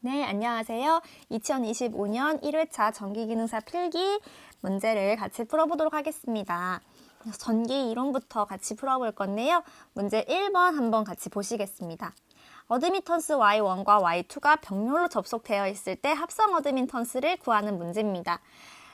네, 안녕하세요. 2025년 1회차 전기기능사 필기 문제를 같이 풀어보도록 하겠습니다. 전기 이론부터 같이 풀어볼 건데요. 문제 1번 한번 같이 보시겠습니다. 어드미턴스 Y1과 Y2가 병렬로 접속되어 있을 때 합성 어드미턴스를 구하는 문제입니다.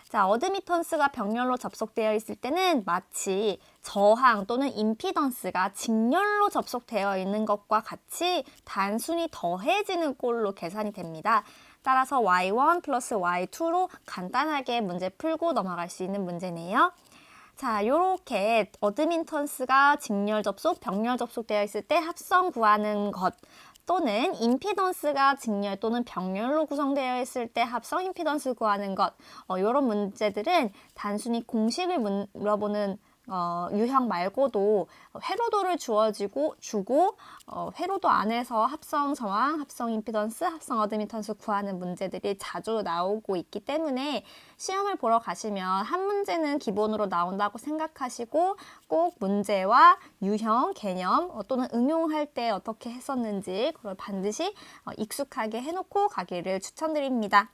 자, 어드미턴스가 병렬로 접속되어 있을 때는 마치 저항 또는 임피던스가 직렬로 접속되어 있는 것과 같이 단순히 더해지는 꼴로 계산이 됩니다. 따라서 Y1 플러스 Y2로 간단하게 문제 풀고 넘어갈 수 있는 문제네요. 자, 요렇게 어드미턴스가 직렬 접속, 병렬 접속되어 있을 때 합성 구하는 것 또는 임피던스가 직렬 또는 병렬로 구성되어 있을 때 합성 임피던스 구하는 것 이런 문제들은 단순히 공식을 물어보는 유형 말고도 회로도를 주고 회로도 안에서 합성 저항, 합성 임피던스, 합성 어드미턴스 구하는 문제들이 자주 나오고 있기 때문에 시험을 보러 가시면 한 문제는 기본으로 나온다고 생각하시고 꼭 문제와 유형, 개념 또는 응용할 때 어떻게 했었는지 그걸 반드시 익숙하게 해놓고 가기를 추천드립니다.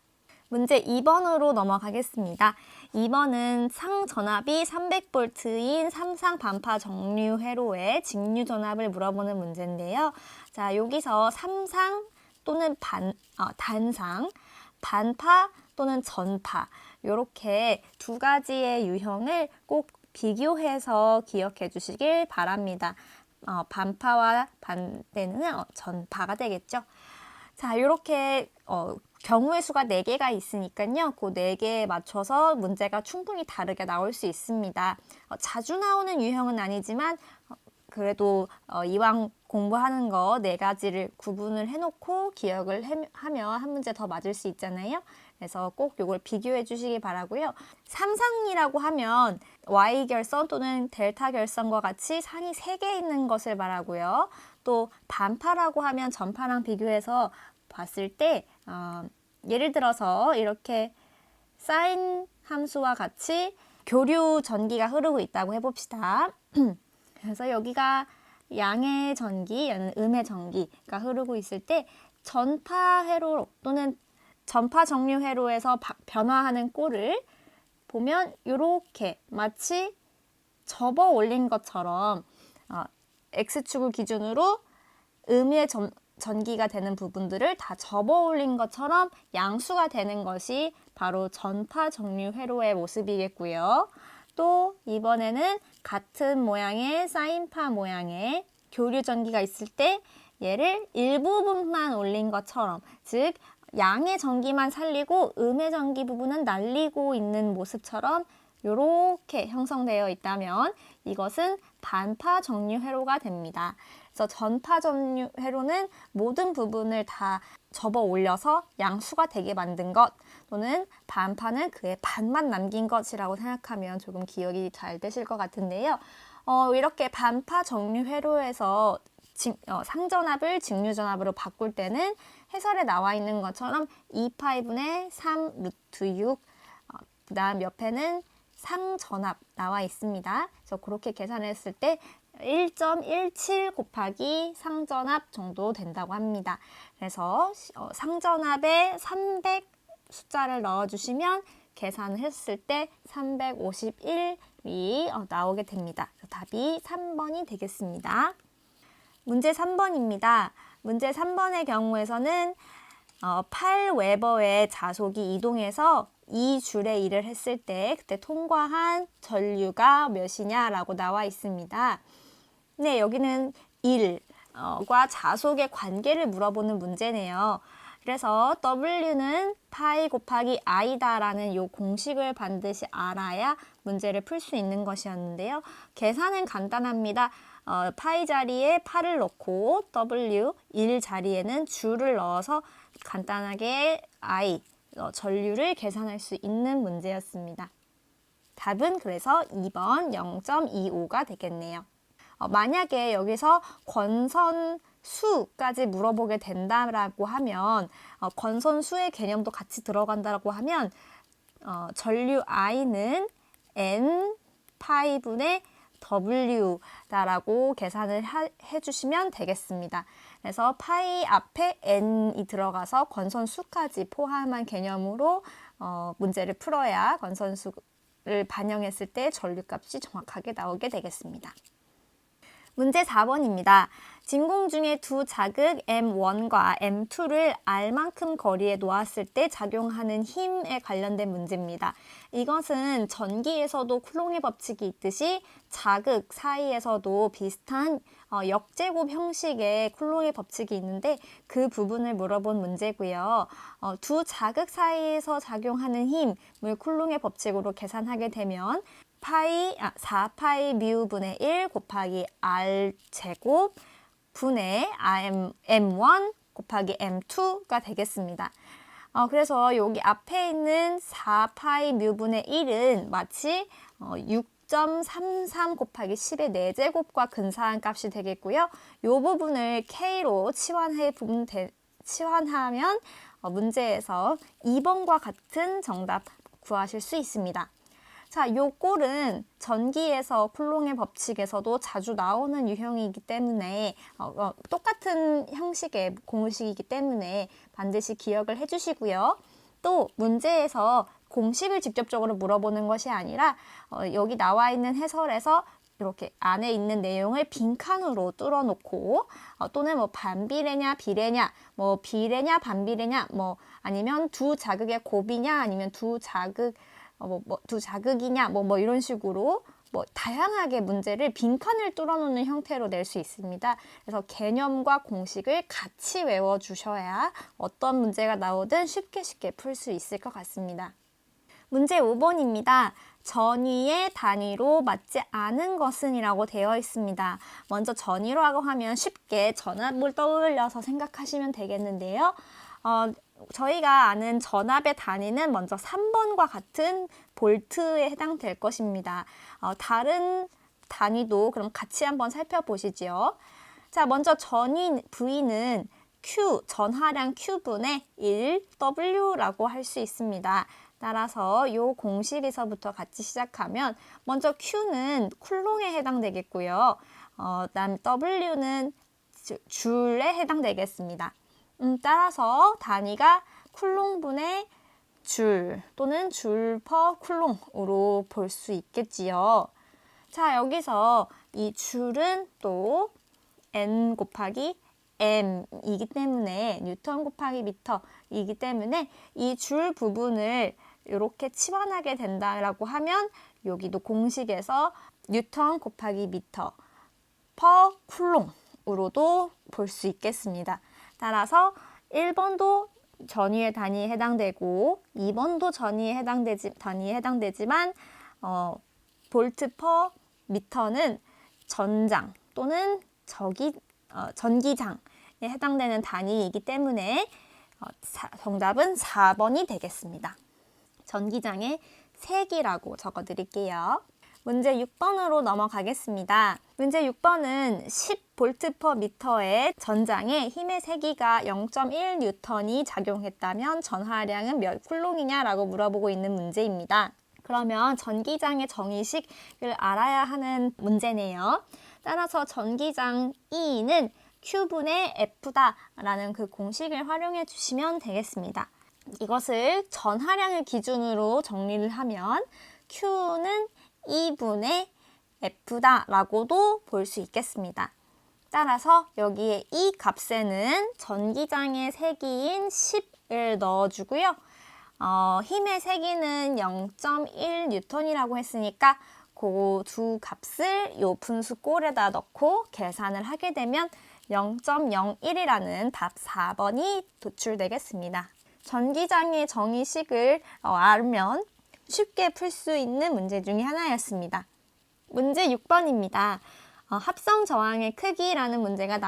문제 2번으로 넘어가겠습니다. 2번은 상전압이 300V인 삼상 반파 정류 회로의 직류 전압을 물어보는 문제인데요. 자, 여기서 삼상 또는 단상, 반파 또는 전파 이렇게 두 가지의 유형을 꼭 비교해서 기억해 주시길 바랍니다. 반파와 반대는 전파가 되겠죠. 자, 이렇게 경우의 수가 4개가 있으니까요. 그 4개에 맞춰서 문제가 충분히 다르게 나올 수 있습니다. 자주 나오는 유형은 아니지만 그래도 이왕 공부하는 거 4가지를 구분을 해놓고 기억을 하면 한 문제 더 맞을 수 있잖아요. 그래서 꼭 이걸 비교해 주시기 바라고요. 삼상이라고 하면 Y 결선 또는 델타 결선과 같이 상이 3개 있는 것을 말하고요. 또 반파라고 하면 전파랑 비교해서 봤을 때 예를 들어서 이렇게 사인 함수와 같이 교류 전기가 흐르고 있다고 해봅시다. 그래서 여기가 양의 전기, 얘는 음의 전기가 흐르고 있을 때 전파 회로 또는 전파 정류 회로에서 변화하는 꼴을 보면 이렇게 마치 접어 올린 것처럼 X축을 기준으로 음의 전기가 되는 부분들을 다 접어 올린 것처럼 양수가 되는 것이 바로 전파 정류 회로의 모습이겠고요. 또 이번에는 같은 모양의 사인파 모양의 교류 전기가 있을 때 얘를 일부분만 올린 것처럼, 즉 양의 전기만 살리고 음의 전기 부분은 날리고 있는 모습처럼 이렇게 형성되어 있다면 이것은 반파 정류 회로가 됩니다. 그래서 전파 정류 회로는 모든 부분을 다 접어 올려서 양수가 되게 만든 것, 또는 반파는 그의 반만 남긴 것이라고 생각하면 조금 기억이 잘 되실 것 같은데요. 이렇게 반파 정류 회로에서 상전압을 직류전압으로 바꿀 때는 해설에 나와 있는 것처럼 2파이분의 3 루트 6, 그 다음 옆에는 상전압 나와 있습니다. 그래서 그렇게 계산했을 때 1.17 곱하기 상전압 정도 된다고 합니다. 그래서 상전압에 300 숫자를 넣어주시면 계산을 했을 때 351이 나오게 됩니다. 답이 3번이 되겠습니다. 문제 3번입니다. 문제 3번의 경우에서는 8웨버의 자속이 이동해서 2줄에 일을 했을 때 그때 통과한 전류가 몇이냐라고 나와 있습니다. 네, 여기는 1과 자속의 관계를 물어보는 문제네요. 그래서 W는 파이 곱하기 I다라는 이 공식을 반드시 알아야 문제를 풀 수 있는 것이었는데요. 계산은 간단합니다. 파이 자리에 8을 넣고 W 1 자리에는 줄을 넣어서 간단하게 I 전류를 계산할 수 있는 문제였습니다. 답은 그래서 2번 0.25가 되겠네요. 만약에 여기서 권선수까지 물어보게 된다라고 하면 권선수의 개념도 같이 들어간다고 하면 전류 I는 N 파이분의 W다라고 계산을 해주시면 되겠습니다. 그래서 파이 앞에 n이 들어가서 건선수까지 포함한 개념으로 문제를 풀어야 건선수를 반영했을 때 전류값이 정확하게 나오게 되겠습니다. 문제 4번입니다. 진공 중에 두 자극 M1과 M2를 R만큼 거리에 놓았을 때 작용하는 힘에 관련된 문제입니다. 이것은 전기에서도 쿨롱의 법칙이 있듯이 자극 사이에서도 비슷한 역제곱 형식의 쿨롱의 법칙이 있는데 그 부분을 물어본 문제고요. 두 자극 사이에서 작용하는 힘을 쿨롱의 법칙으로 계산하게 되면 4파이 뮤분의 1 곱하기 R 제곱 분의 M1 곱하기 M2가 되겠습니다. 그래서 여기 앞에 있는 4파이 뮤분의 1은 마치 6.33 곱하기 10의 4제곱과 근사한 값이 되겠고요. 이 부분을 K로 치환하면 문제에서 2번과 같은 정답 구하실 수 있습니다. 자, 요 꼴은 전기에서 쿨롱의 법칙에서도 자주 나오는 유형이기 때문에 똑같은 형식의 공식이기 때문에 반드시 기억을 해주시고요. 또 문제에서 공식을 직접적으로 물어보는 것이 아니라 여기 나와 있는 해설에서 이렇게 안에 있는 내용을 빈칸으로 뚫어놓고 또는 뭐 반비례냐 비례냐 뭐 비례냐 반비례냐 뭐 아니면 두 자극의 곱이냐 아니면 두 자극이냐 뭐 이런 식으로 다양하게 문제를 빈칸을 뚫어놓는 형태로 낼 수 있습니다. 그래서 개념과 공식을 같이 외워주셔야 어떤 문제가 나오든 쉽게 풀 수 있을 것 같습니다. 문제 5번입니다. 전위의 단위로 맞지 않은 것은 이라고 되어 있습니다. 먼저 전위로라고 하면 쉽게 전압을 떠올려서 생각하시면 되겠는데요. 저희가 아는 전압의 단위는 먼저 3번과 같은 볼트에 해당될 것입니다. 다른 단위도 그럼 같이 한번 살펴보시죠. 자, 먼저 전위 V는 Q, 전하량 Q분의 1W라고 할 수 있습니다. 따라서 이 공식에서부터 같이 시작하면 먼저 Q는 쿨롱에 해당되겠고요. 그다음 W는 줄에 해당되겠습니다. 따라서 단위가 쿨롱분의 줄 또는 줄 퍼 쿨롱으로 볼 수 있겠지요. 자, 여기서 이 줄은 또 N 곱하기 M이기 때문에 뉴턴 곱하기 미터이기 때문에 이 줄 부분을 이렇게 치환하게 된다라고 하면 여기도 공식에서 뉴턴 곱하기 미터 퍼 쿨롱으로도 볼 수 있겠습니다. 따라서 1번도 전위의 단위에 해당되고 2번도 전위에 해당되지만 볼트 퍼 미터는 전장 또는 전기장에 해당되는 단위이기 때문에 정답은 4번이 되겠습니다. 전기장의 세기라고 적어드릴게요. 문제 6번으로 넘어가겠습니다. 문제 6번은 10V per 미터의 전장에 힘의 세기가 0.1N이 작용했다면 전하량은 몇 쿨롱이냐라고 물어보고 있는 문제입니다. 그러면 전기장의 정의식을 알아야 하는 문제네요. 따라서 전기장 E는 Q분의 F다라는 그 공식을 활용해 주시면 되겠습니다. 이것을 전하량을 기준으로 정리를 하면 Q는 2분의 F다라고도 볼 수 있겠습니다. 따라서 여기에 이 값에는 전기장의 세기인 10을 넣어주고요. 힘의 세기는 0.1N이라고 했으니까 그 두 값을 요 분수 꼴에다 넣고 계산을 하게 되면 0.01이라는 답 4번이 도출되겠습니다. 전기장의 정의식을 알면 쉽게 풀 수 있는 문제 중에 하나였습니다. 문제 6번입니다. 합성 저항의 크기라는 문제가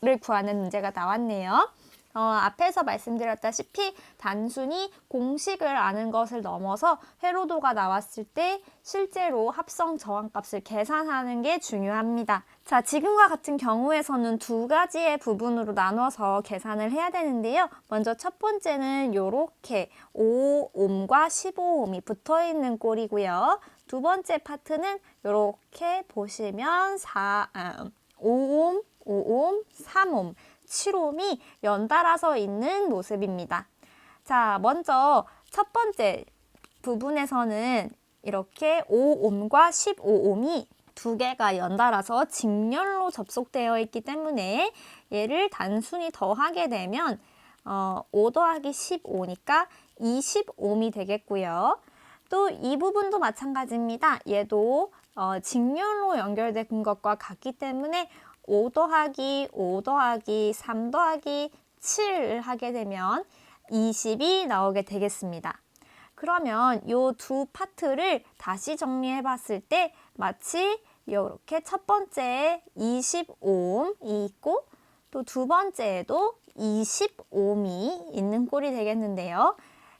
를 구하는 문제가 나왔네요. 앞에서 말씀드렸다시피 단순히 공식을 아는 것을 넘어서 회로도가 나왔을 때 실제로 합성 저항값을 계산하는 게 중요합니다. 자, 지금과 같은 경우에서는 두 가지의 부분으로 나눠서 계산을 해야 되는데요. 먼저 첫 번째는 이렇게 5ohm과 15ohm이 붙어 있는 꼴이고요. 두 번째 파트는 이렇게 보시면 5옴, 5옴, 3옴, 7옴이 연달아서 있는 모습입니다. 자, 먼저 첫 번째 부분에서는 이렇게 5옴과 15옴이 두 개가 연달아서 직렬로 접속되어 있기 때문에 얘를 단순히 더하게 되면 5 더하기 15니까 20옴이 되겠고요. 또 이 부분도 마찬가지입니다. 얘도 직렬로 연결된 것과 같기 때문에 5 더하기 5 더하기 3 더하기 7을 하게 되면 20이 나오게 되겠습니다. 그러면 이 두 파트를 다시 정리해 봤을 때 마치 이렇게 첫 번째에 20옴이 있고 또 두 번째에도 20옴이 있는 꼴이 되겠는데요.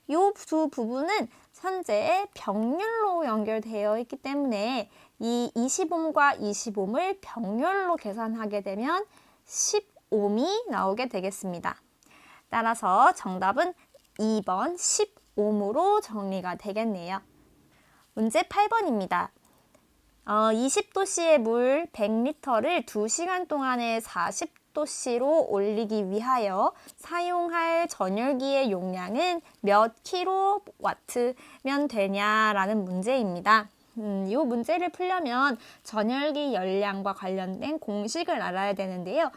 이 두 부분은 현재 병렬로 연결되어 있기 때문에 이 20옴과 20옴을 병렬로 계산하게 되면 10옴이 나오게 되겠습니다. 따라서 정답은 2번 10옴으로 정리가 되겠네요. 문제 8번입니다. 20도씨의 물 100리터를 2시간 동안에 40도씨로 올리기 위하여 사용할 전열기의 용량은 몇 킬로와트면 되냐라는 문제입니다. 이 문제를 풀려면 전열기 열량과 관련된 공식을 알아야 되는데요.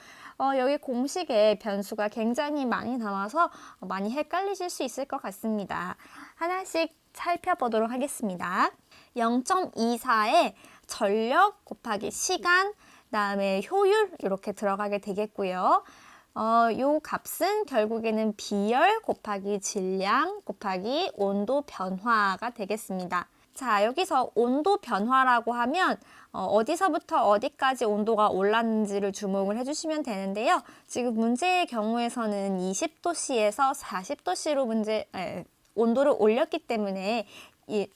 여기 공식에 변수가 굉장히 많이 나와서 많이 헷갈리실 수 있을 것 같습니다. 하나씩 살펴보도록 하겠습니다. 0.24에 전력 곱하기 시간, 그다음에 효율 이렇게 들어가게 되겠고요. 요 값은 결국에는 비열 곱하기 질량 곱하기 온도 변화가 되겠습니다. 자, 여기서 온도 변화라고 하면 어디서부터 어디까지 온도가 올랐는지를 주목을 해주시면 되는데요. 지금 문제의 경우에서는 20도씨에서 40도씨로 온도를 올렸기 때문에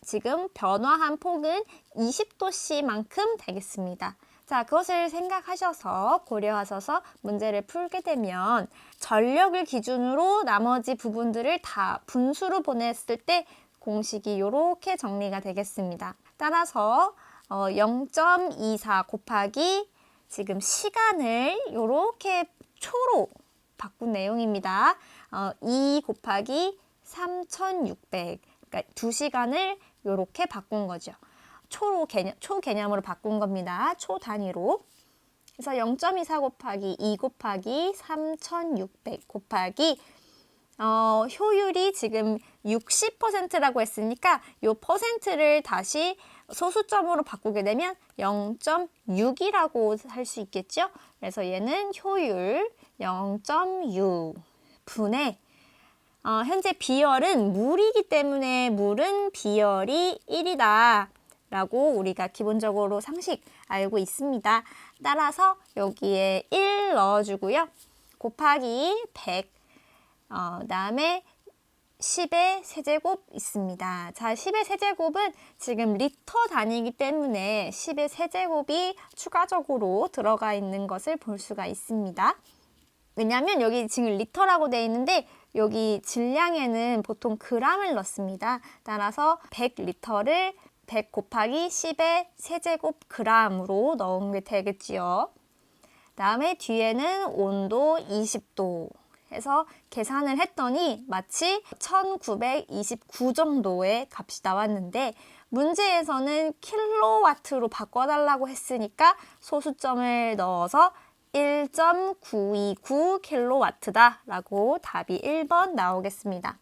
지금 변화한 폭은 20도씨만큼 되겠습니다. 자, 그것을 생각하셔서 고려하셔서 문제를 풀게 되면 전력을 기준으로 나머지 부분들을 다 분수로 보냈을 때 공식이 이렇게 정리가 되겠습니다. 따라서 0.24 곱하기 지금 시간을 이렇게 초로 바꾼 내용입니다. 2 곱하기 3600, 그러니까 2시간을 이렇게 바꾼 거죠. 초 개념으로 바꾼 겁니다. 초 단위로. 그래서 0.24 곱하기 2 곱하기 3600 곱하기 효율이 지금 60%라고 했으니까 이 퍼센트를 다시 소수점으로 바꾸게 되면 0.6이라고 할 수 있겠죠. 그래서 얘는 효율 0.6 분의 현재 비열은 물이기 때문에 물은 비열이 1이다 라고 우리가 기본적으로 상식 알고 있습니다. 따라서 여기에 1 넣어주고요. 곱하기 100 그다음에 10의 세제곱 있습니다. 자, 10의 세제곱은 지금 리터 단위이기 때문에 10의 세제곱이 추가적으로 들어가 있는 것을 볼 수가 있습니다. 왜냐하면 여기 지금 리터라고 되어 있는데 여기 질량에는 보통 그램을 넣습니다. 따라서 100리터를 100 곱하기 10의 세제곱 그램으로 넣은 게 되겠지요. 다음에 뒤에는 온도 20도 해서 계산을 했더니 마치 1929 정도의 값이 나왔는데 문제에서는 킬로와트로 바꿔달라고 했으니까 소수점을 넣어서 1.929킬로와트다 라고 답이 1번 나오겠습니다.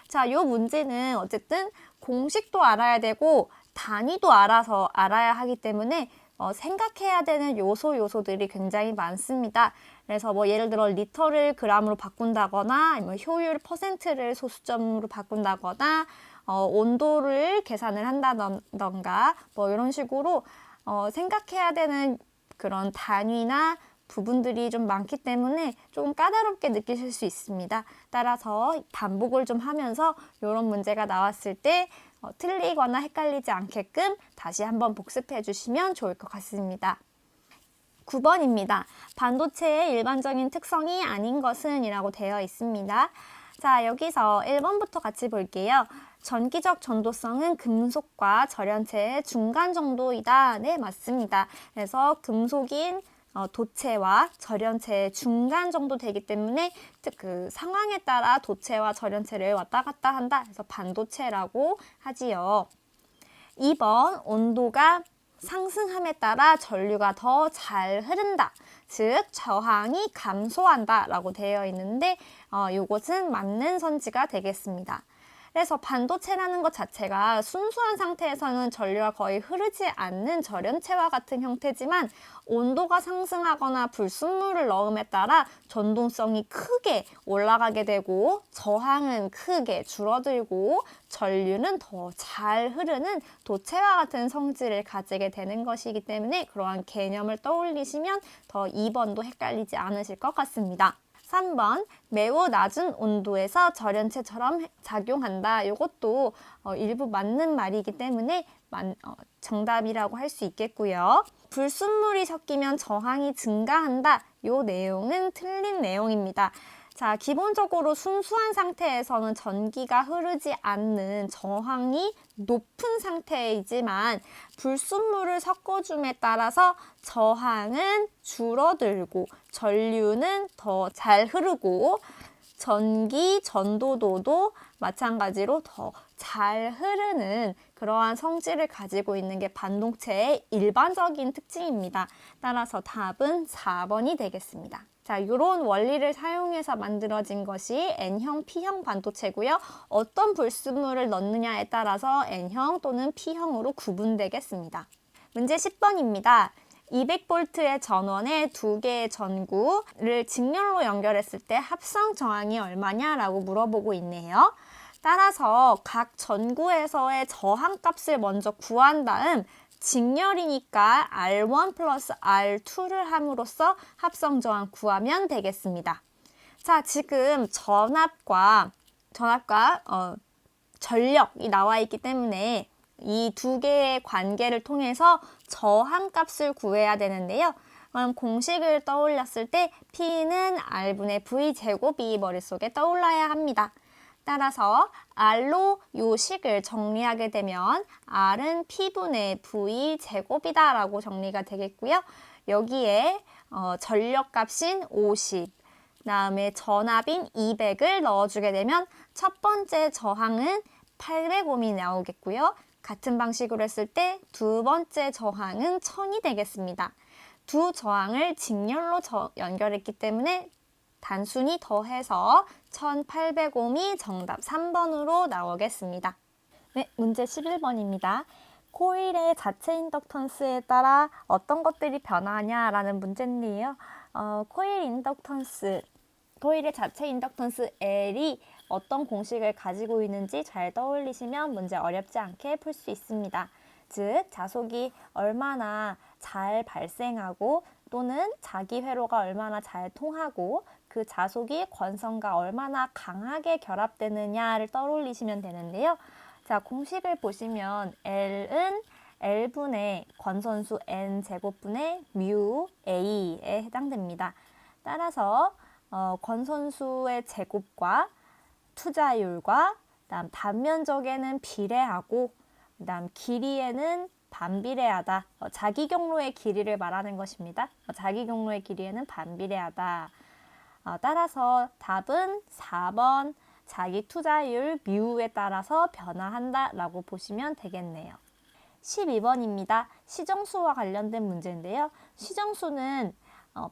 자, 이 문제는 어쨌든 공식도 알아야 되고 단위도 알아야 하기 때문에 생각해야 되는 요소들이 굉장히 많습니다. 그래서 예를 들어 리터를 그램으로 바꾼다거나 아니면 효율 퍼센트를 소수점으로 바꾼다거나 온도를 계산을 한다던가 이런 식으로 생각해야 되는 그런 단위나 부분들이 좀 많기 때문에 조금 까다롭게 느끼실 수 있습니다. 따라서 반복을 좀 하면서 이런 문제가 나왔을 때 틀리거나 헷갈리지 않게끔 다시 한번 복습해 주시면 좋을 것 같습니다. 9번입니다. 반도체의 일반적인 특성이 아닌 것은 이라고 되어 있습니다. 자, 여기서 1번부터 같이 볼게요. 전기적 전도성은 금속과 절연체의 중간 정도이다. 네, 맞습니다. 그래서 금속인 도체와 절연체의 중간 정도 되기 때문에 그 상황에 따라 도체와 절연체를 왔다 갔다 한다. 그래서 반도체라고 하지요. 2번, 온도가 상승함에 따라 전류가 더 잘 흐른다. 즉 저항이 감소한다 라고 되어 있는데 이것은 맞는 선지가 되겠습니다. 그래서 반도체라는 것 자체가 순수한 상태에서는 전류가 거의 흐르지 않는 절연체와 같은 형태지만 온도가 상승하거나 불순물을 넣음에 따라 전동성이 크게 올라가게 되고 저항은 크게 줄어들고 전류는 더 잘 흐르는 도체와 같은 성질을 가지게 되는 것이기 때문에 그러한 개념을 떠올리시면 더 2번도 헷갈리지 않으실 것 같습니다. 3번, 매우 낮은 온도에서 절연체처럼 작용한다. 이것도 일부 맞는 말이기 때문에 정답이라고 할 수 있겠고요. 불순물이 섞이면 저항이 증가한다. 이 내용은 틀린 내용입니다. 자, 기본적으로 순수한 상태에서는 전기가 흐르지 않는 저항이 높은 상태이지만 불순물을 섞어줌에 따라서 저항은 줄어들고 전류는 더 잘 흐르고 전기 전도도도 마찬가지로 더 잘 흐르는 그러한 성질을 가지고 있는 게 반도체의 일반적인 특징입니다. 따라서 답은 4번이 되겠습니다. 자, 이런 원리를 사용해서 만들어진 것이 N형, P형 반도체고요. 어떤 불순물을 넣느냐에 따라서 N형 또는 P형으로 구분되겠습니다. 문제 10번입니다. 200V의 전원에 두 개의 전구를 직렬로 연결했을 때 합성 저항이 얼마냐라고 물어보고 있네요. 따라서 각 전구에서의 저항값을 먼저 구한 다음 직렬이니까 R1 플러스 R2를 함으로써 합성 저항 구하면 되겠습니다. 자, 지금 전압과 전력이 나와 있기 때문에 이 두 개의 관계를 통해서 저항값을 구해야 되는데요. 그럼 공식을 떠올렸을 때 P는 R분의 V 제곱이 머릿속에 떠올라야 합니다. 따라서 R로 요 식을 정리하게 되면 R은 P분의 V 제곱이다 라고 정리가 되겠고요. 여기에 전력값인 50, 다음에 전압인 200을 넣어주게 되면 첫 번째 저항은 800옴이 나오겠고요. 같은 방식으로 했을 때 두 번째 저항은 1000이 되겠습니다. 두 저항을 직렬로 연결했기 때문에 단순히 더해서 1800옴이 정답 3번으로 나오겠습니다. 네, 문제 11번입니다. 코일의 자체 인덕턴스에 따라 어떤 것들이 변하냐라는 문제인데요. 코일의 자체 인덕턴스 L이 어떤 공식을 가지고 있는지 잘 떠올리시면 문제 어렵지 않게 풀 수 있습니다. 즉, 자속이 얼마나 잘 발생하고 또는 자기 회로가 얼마나 잘 통하고 그 자속이 권선과 얼마나 강하게 결합되느냐를 떠올리시면 되는데요. 자, 공식을 보시면 L은 L분의 권선수 N제곱분의 뮤 A에 해당됩니다. 따라서 권선수의 제곱과 투자율과 그다음 단면적에는 비례하고 그다음 길이에는 반비례하다. 자기 경로의 길이를 말하는 것입니다. 자기 경로의 길이에는 반비례하다. 따라서 답은 4번 자기 투자율 뮤에 따라서 변화한다 라고 보시면 되겠네요. 12번입니다. 시정수와 관련된 문제인데요. 시정수는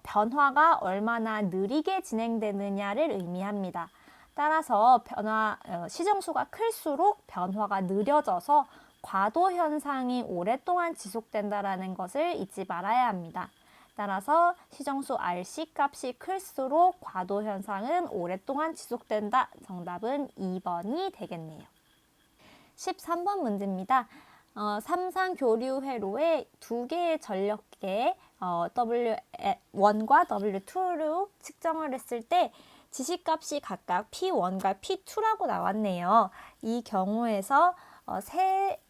변화가 얼마나 느리게 진행되느냐를 의미합니다. 따라서 시정수가 클수록 변화가 느려져서 과도 현상이 오랫동안 지속된다는 것을 잊지 말아야 합니다. 따라서 시정수 RC 값이 클수록 과도 현상은 오랫동안 지속된다. 정답은 2번이 되겠네요. 13번 문제입니다. 삼상 교류 회로에 두 개의 전력계 W1과 W2로 측정을 했을 때 지시값이 각각 P1과 P2라고 나왔네요. 이 경우에서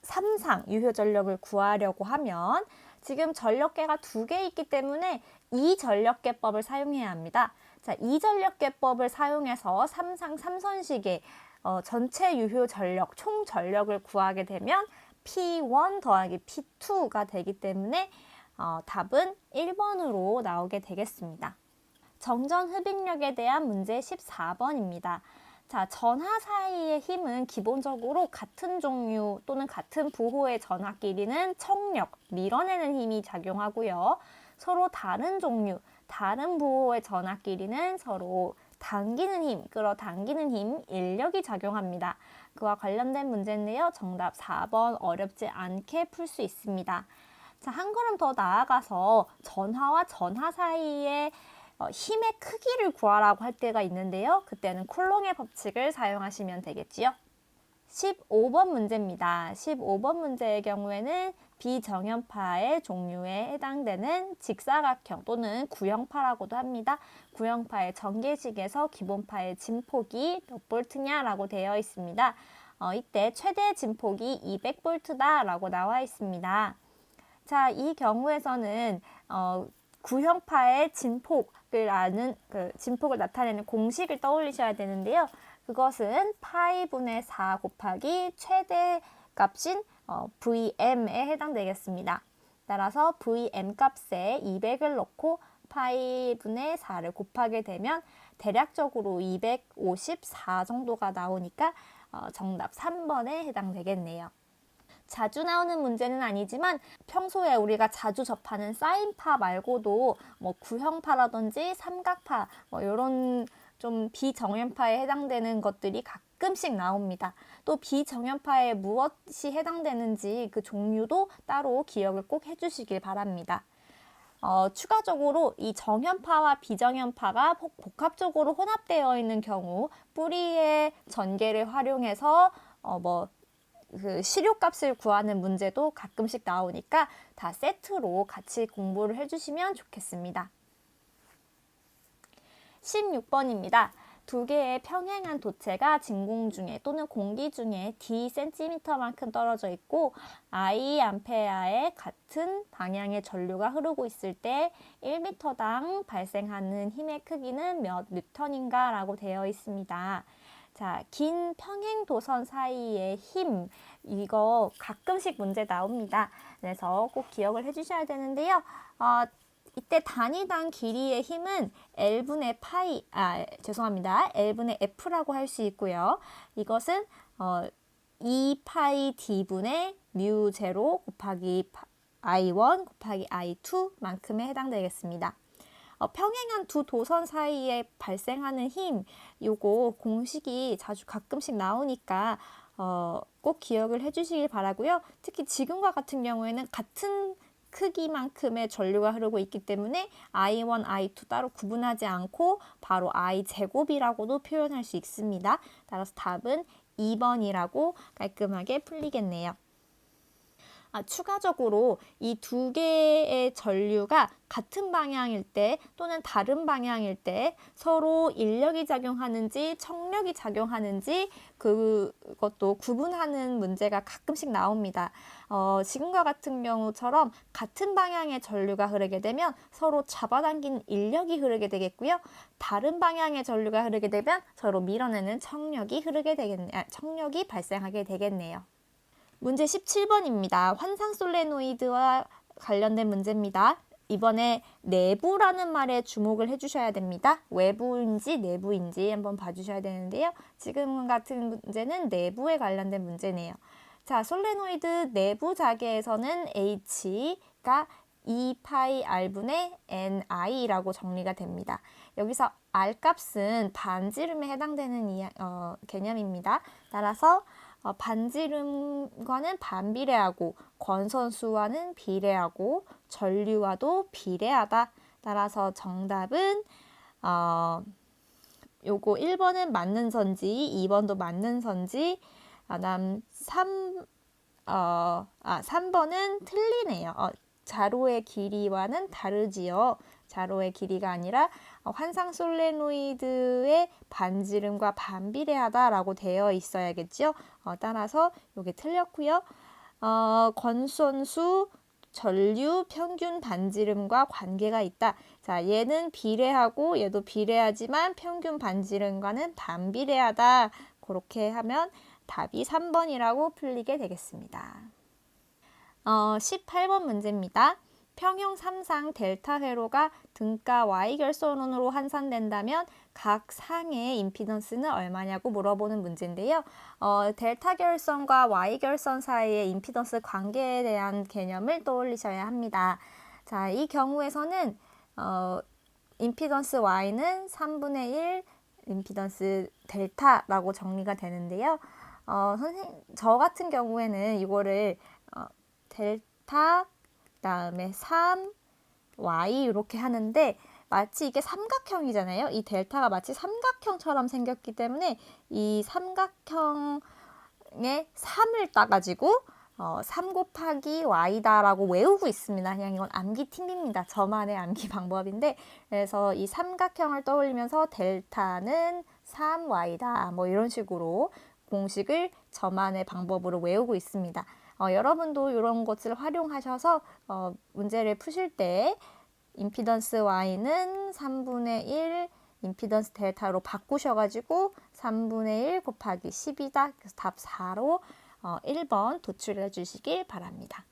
삼상 유효 전력을 구하려고 하면 지금 전력계가 두 개 있기 때문에 이 전력계법을 사용해야 합니다. 자, 이전력계법을 사용해서 삼상 삼선식의 전체 유효 전력, 총 전력을 구하게 되면 P1 더하기 P2가 되기 때문에 답은 1번으로 나오게 되겠습니다. 정전 흡입력에 대한 문제 14번입니다. 자, 전하 사이의 힘은 기본적으로 같은 종류 또는 같은 부호의 전하끼리는 청력, 밀어내는 힘이 작용하고요. 서로 다른 종류, 다른 부호의 전하끼리는 서로 당기는 힘, 끌어당기는 힘, 인력이 작용합니다. 그와 관련된 문제인데요. 정답 4번 어렵지 않게 풀 수 있습니다. 자, 한 걸음 더 나아가서 전하와 전하 사이의 힘의 크기를 구하라고 할 때가 있는데요. 그때는 쿨롱의 법칙을 사용하시면 되겠지요. 15번 문제입니다. 15번 문제의 경우에는 비정연파의 종류에 해당되는 직사각형 또는 구형파라고도 합니다. 구형파의 전개식에서 기본파의 진폭이 몇 볼트냐라고 되어 있습니다. 이때 최대 진폭이 200볼트다 라고 나와 있습니다. 자, 이 경우에서는 구형파의 진폭을 나타내는 공식을 떠올리셔야 되는데요. 그것은 파이분의 4 곱하기 최대 값인 VM에 해당되겠습니다. 따라서 VM 값에 200을 넣고 파이분의 4를 곱하게 되면 대략적으로 254 정도가 나오니까 정답 3번에 해당되겠네요. 자주 나오는 문제는 아니지만 평소에 우리가 자주 접하는 사인파 말고도 뭐 구형파라든지 삼각파 이런 좀 비정연파에 해당되는 것들이 가끔씩 나옵니다. 또 비정연파에 무엇이 해당되는지 그 종류도 따로 기억을 꼭 해주시길 바랍니다. 추가적으로 이 정연파와 비정연파가 복합적으로 혼합되어 있는 경우 뿌리의 전개를 활용해서 그 시료값을 구하는 문제도 가끔씩 나오니까 다 세트로 같이 공부를 해주시면 좋겠습니다. 16번입니다. 두 개의 평행한 도체가 진공 중에 또는 공기 중에 d cm만큼 떨어져 있고 I 암페어의 같은 방향의 전류가 흐르고 있을 때 1m당 발생하는 힘의 크기는 몇 뉴턴인가 라고 되어 있습니다. 자, 긴 평행 도선 사이의 힘, 이거 가끔씩 문제 나옵니다. 그래서 꼭 기억을 해주셔야 되는데요. 이때 단위당 길이의 힘은 L분의 L분의 F라고 할 수 있고요. 이것은 2파이 D분의 뮤 제로 곱하기 I1 곱하기 I2 만큼에 해당되겠습니다. 평행한 두 도선 사이에 발생하는 힘, 요거 공식이 자주 가끔씩 나오니까 꼭 기억을 해주시길 바라고요. 특히 지금과 같은 경우에는 같은 크기만큼의 전류가 흐르고 있기 때문에 I1, I2 따로 구분하지 않고 바로 I 제곱이라고도 표현할 수 있습니다. 따라서 답은 2번이라고 깔끔하게 풀리겠네요. 추가적으로 이 두 개의 전류가 같은 방향일 때 또는 다른 방향일 때 서로 인력이 작용하는지 청력이 작용하는지 그것도 구분하는 문제가 가끔씩 나옵니다. 지금과 같은 경우처럼 같은 방향의 전류가 흐르게 되면 서로 잡아당기는 인력이 흐르게 되겠고요. 다른 방향의 전류가 흐르게 되면 서로 밀어내는 청력이 청력이 발생하게 되겠네요. 문제 17번입니다. 환상 솔레노이드와 관련된 문제입니다. 이번에 내부라는 말에 주목을 해주셔야 됩니다. 외부인지 내부인지 한번 봐주셔야 되는데요. 지금 같은 문제는 내부에 관련된 문제네요. 자, 솔레노이드 내부 자개에서는 H가 2파이 R분의 NI라고 정리가 됩니다. 여기서 R 값은 반지름에 해당되는 개념입니다. 따라서 반지름과는 반비례하고 권선수와는 비례하고 전류와도 비례하다. 따라서 정답은 요거 1번은 맞는 선지, 2번도 맞는 선지, 그다음 3번은 틀리네요. 자로의 길이와는 다르지요. 자로의 길이가 아니라 환상 솔레노이드의 반지름과 반비례하다라고 되어 있어야겠죠. 따라서 이게 틀렸고요. 권선수 전류 평균 반지름과 관계가 있다. 자, 얘는 비례하고 얘도 비례하지만 평균 반지름과는 반비례하다. 그렇게 하면 답이 3번이라고 풀리게 되겠습니다. 18번 문제입니다. 평형 3상 델타 회로가 등가 Y결선으로 환산된다면 각 상의 임피던스는 얼마냐고 물어보는 문제인데요. 델타 결선과 Y결선 사이의 임피던스 관계에 대한 개념을 떠올리셔야 합니다. 자, 이 경우에서는 임피던스 Y는 3분의 1 임피던스 델타라고 정리가 되는데요. 저 같은 경우에는 이거를 델타 그다음에 3, Y 이렇게 하는데 마치 이게 삼각형이잖아요. 이 델타가 마치 삼각형처럼 생겼기 때문에 이 삼각형에 3을 따가지고 3 곱하기 Y다라고 외우고 있습니다. 그냥 이건 암기 팁입니다. 저만의 암기 방법인데 그래서 이 삼각형을 떠올리면서 델타는 3Y다 뭐 이런 식으로 공식을 저만의 방법으로 외우고 있습니다. 여러분도 이런 것을 활용하셔서 문제를 푸실 때 임피던스 Y는 3분의 1 임피던스 델타로 바꾸셔가지고 3분의 1 곱하기 10이다. 그래서 답 4로 1번 도출해 주시길 바랍니다.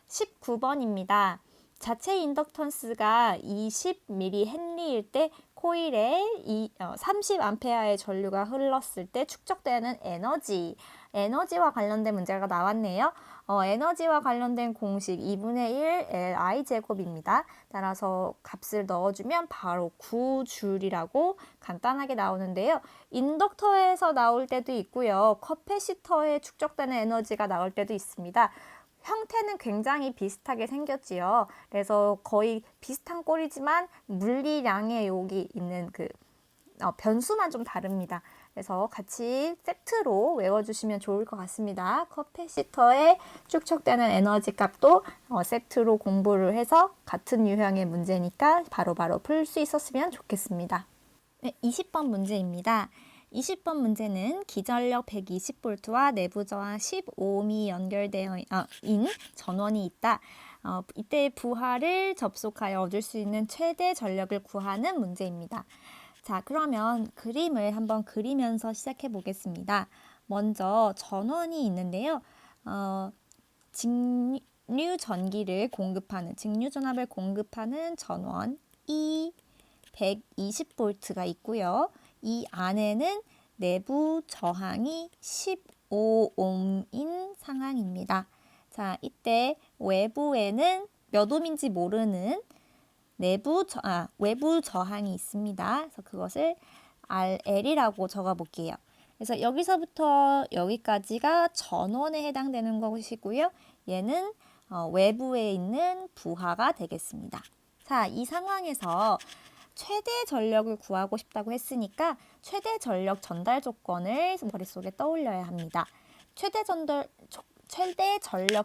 19번입니다. 자체 인덕턴스가 20mH 헨리일 때 코일에 30A의 전류가 흘렀을 때 축적되는 에너지와 관련된 문제가 나왔네요. 에너지와 관련된 공식 2분의 1 Li 제곱입니다. 따라서 값을 넣어주면 바로 9줄이라고 간단하게 나오는데요. 인덕터에서 나올 때도 있고요. 커패시터에 축적되는 에너지가 나올 때도 있습니다. 형태는 굉장히 비슷하게 생겼지요. 그래서 거의 비슷한 꼴이지만 물리량의 여기 있는 그 변수만 좀 다릅니다. 그래서 같이 세트로 외워주시면 좋을 것 같습니다. 커패시터에 축적되는 에너지 값도 세트로 공부를 해서 같은 유형의 문제니까 바로바로 풀 수 있었으면 좋겠습니다. 네, 20번 문제입니다. 20번 문제는 기전력 120V와 내부 저항 15ohm이 연결되어 인 전원이 있다. 이때 부하를 접속하여 얻을 수 있는 최대 전력을 구하는 문제입니다. 자, 그러면 그림을 한번 그리면서 시작해 보겠습니다. 먼저 전원이 있는데요. 직류 전기를 공급하는, 직류 전압을 공급하는 전원 E 120V가 있고요. 이 안에는 내부 저항이 15ohm인 상황입니다. 자, 이때 외부에는 몇 ohm인지 모르는 외부 저항이 있습니다. 그래서 그것을 RL이라고 적어 볼게요. 그래서 여기서부터 여기까지가 전원에 해당되는 것이고요. 얘는 외부에 있는 부하가 되겠습니다. 자, 이 상황에서 최대 전력을 구하고 싶다고 했으니까 최대 전력 전달 조건을 머릿속에 떠올려야 합니다. 최대 전력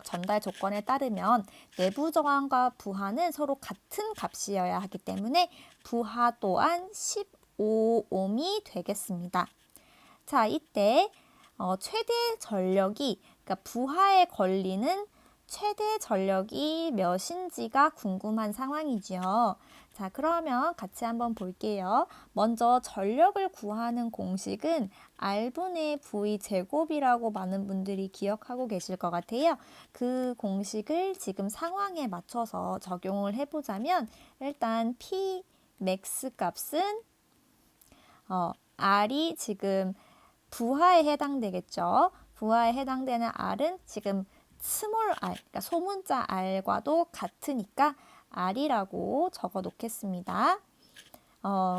전달 조건에 따르면 내부 저항과 부하는 서로 같은 값이어야 하기 때문에 부하 또한 15ohm이 되겠습니다. 자, 이때 최대 전력이 그러니까 부하에 걸리는 최대 전력이 몇인지가 궁금한 상황이죠. 자, 그러면 같이 한번 볼게요. 먼저 전력을 구하는 공식은 R분의 V 제곱이라고 많은 분들이 기억하고 계실 것 같아요. 그 공식을 지금 상황에 맞춰서 적용을 해보자면 일단 P max 값은 R이 지금 부하에 해당되겠죠. 부하에 해당되는 R은 지금 스몰 r, 그러니까 소문자 r과도 같으니까 r이라고 적어 놓겠습니다.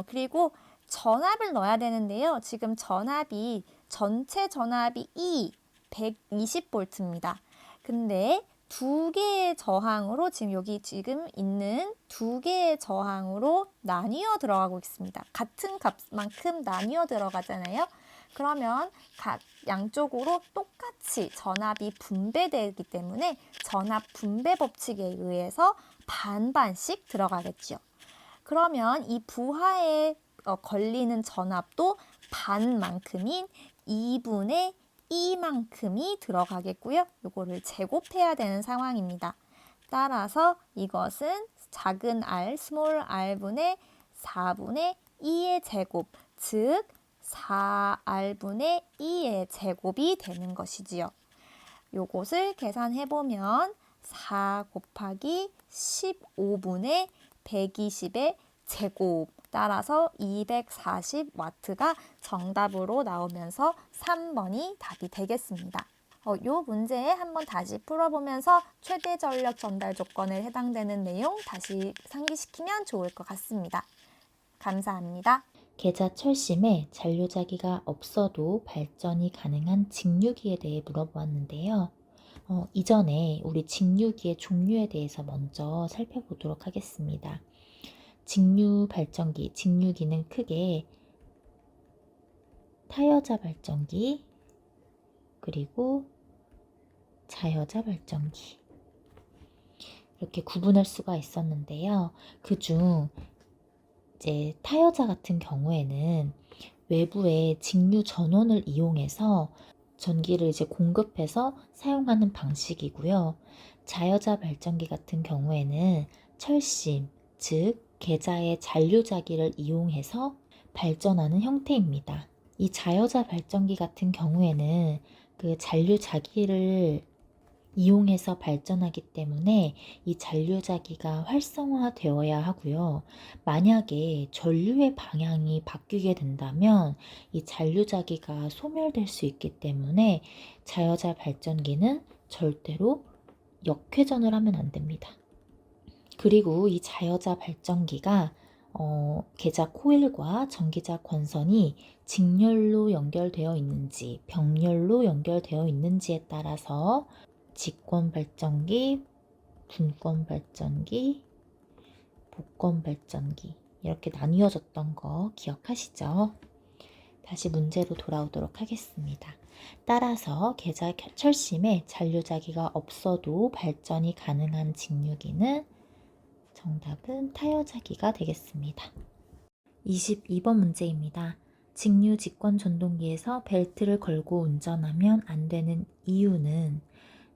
그리고 전압을 넣어야 되는데요. 지금 전체 전압이 E 120V입니다. 근데 두 개의 저항으로 지금 있는 두 개의 저항으로 나뉘어 들어가고 있습니다. 같은 값만큼 나뉘어 들어가잖아요. 그러면 각 양쪽으로 똑같이 전압이 분배되기 때문에 전압 분배 법칙에 의해서 반반씩 들어가겠죠. 그러면 이 부하에 걸리는 전압도 반만큼인 2분의 2만큼이 들어가겠고요. 이거를 제곱해야 되는 상황입니다. 따라서 이것은 작은 r, 스몰 r분의 4분의 2의 제곱, 즉 4r분의 2의 제곱이 되는 것이지요. 요것을 계산해보면 4 곱하기 15분의 120의 제곱, 따라서 240W가 정답으로 나오면서 3번이 답이 되겠습니다. 요 문제 한번 다시 풀어보면서 최대 전력 전달 조건에 해당되는 내용 다시 상기시키면 좋을 것 같습니다. 감사합니다. 계좌 철심에 잔류자기가 없어도 발전이 가능한 직류기에 대해 물어보았는데요. 이전에 우리 직류기의 종류에 대해서 먼저 살펴보도록 하겠습니다. 직류 발전기, 직류기는 크게 타여자 발전기, 그리고 자여자 발전기 이렇게 구분할 수가 있었는데요. 그중 이제 타여자 같은 경우에는 외부의 직류 전원을 이용해서 전기를 이제 공급해서 사용하는 방식이고요. 자여자 발전기 같은 경우에는 철심, 즉 계좌의 잔류자기를 이용해서 발전하는 형태입니다. 이 자여자 발전기 같은 경우에는 그 잔류자기를 이용해서 발전하기 때문에 이 잔류자기가 활성화되어야 하고요. 만약에 전류의 방향이 바뀌게 된다면 이 잔류자기가 소멸될 수 있기 때문에 자여자 발전기는 절대로 역회전을 하면 안 됩니다. 그리고 이 자여자 발전기가 계좌 코일과 전기자 권선이 직렬로 연결되어 있는지 병렬로 연결되어 있는지에 따라서 직권 발전기, 분권 발전기, 복권 발전기 이렇게 나뉘어졌던 거 기억하시죠? 다시 문제로 돌아오도록 하겠습니다. 따라서 계좌 철심에 잔류자기가 없어도 발전이 가능한 직류기는 정답은 타여자기가 되겠습니다. 22번 문제입니다. 직류 직권 전동기에서 벨트를 걸고 운전하면 안 되는 이유는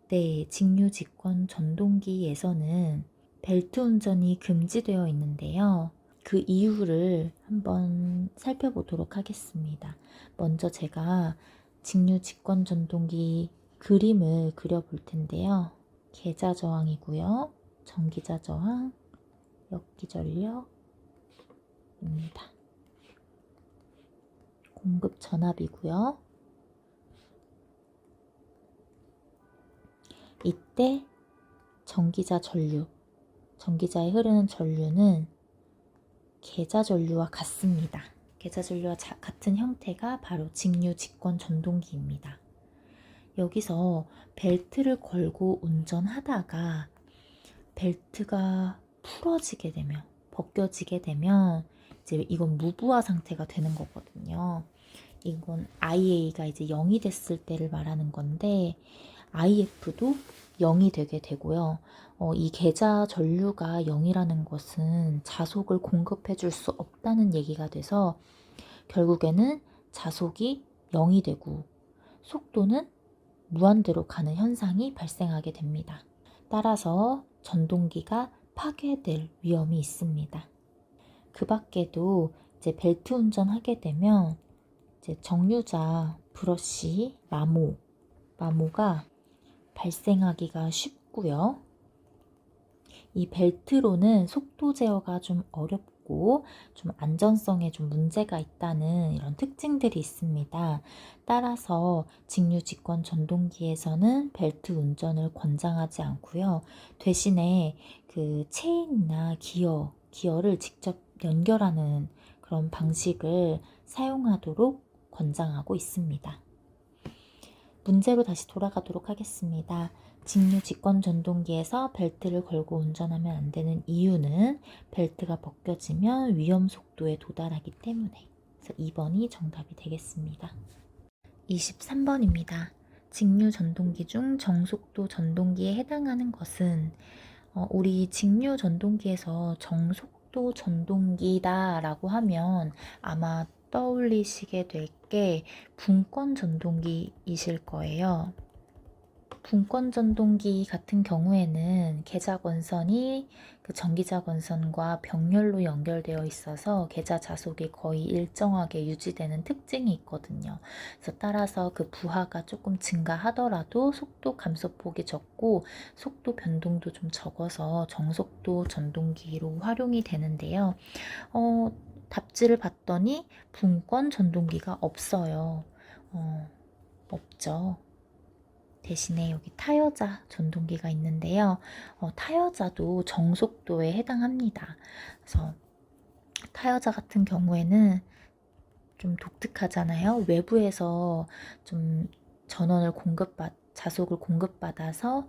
네, 직류 직권 전동기에서는 벨트 운전이 금지되어 있는데요. 그 이유를 한번 살펴보도록 하겠습니다. 먼저 제가 직류 직권 전동기 그림을 그려볼 텐데요. 계좌 저항이고요. 전기자 저항, 역기 전력입니다. 공급 전압이고요. 이때 전기자 전류, 전기자에 흐르는 전류는 계좌 전류와 같습니다. 계좌 전류와 같은 형태가 바로 직류 직권 전동기입니다. 여기서 벨트를 걸고 운전하다가 벨트가 풀어지게 되면, 벗겨지게 되면 이제 이건 무부하 상태가 되는 거거든요. 이건 IA가 이제 0이 됐을 때를 말하는 건데 IF도 0이 되게 되고요. 이 계좌 전류가 0이라는 것은 자속을 공급해 줄 수 없다는 얘기가 돼서 결국에는 자속이 0이 되고 속도는 무한대로 가는 현상이 발생하게 됩니다. 따라서 전동기가 파괴될 위험이 있습니다. 그 밖에도 이제 벨트 운전하게 되면 이제 정류자 브러쉬, 마모가 발생하기가 쉽고요. 이 벨트로는 속도 제어가 좀 어렵고 좀 안전성에 좀 문제가 있다는 이런 특징들이 있습니다. 따라서 직류 직권 전동기에서는 벨트 운전을 권장하지 않고요. 대신에 그 체인이나 기어를 직접 연결하는 그런 방식을 사용하도록 권장하고 있습니다. 문제로 다시 돌아가도록 하겠습니다. 직류 직권 전동기에서 벨트를 걸고 운전하면 안 되는 이유는 벨트가 벗겨지면 위험 속도에 도달하기 때문에. 그래서 2번이 정답이 되겠습니다. 23번입니다. 직류 전동기 중 정속도 전동기에 해당하는 것은 우리 직류 전동기에서 정속도 전동기다라고 하면 아마 떠올리시게 될 게 분권 전동기이실 거예요. 분권 전동기 같은 경우에는 계좌 권선이 그 전기자 권선과 병렬로 연결되어 있어서 계좌 자속이 거의 일정하게 유지되는 특징이 있거든요. 그래서 따라서 그 부하가 조금 증가하더라도 속도 감소폭이 적고 속도 변동도 좀 적어서 정속도 전동기로 활용이 되는데요. 답지를 봤더니 분권 전동기가 없어요. 없죠. 대신에 여기 타여자 전동기가 있는데요. 타여자도 정속도에 해당합니다. 그래서 타여자 같은 경우에는 좀 독특하잖아요. 외부에서 좀 전원을 자속을 공급받아서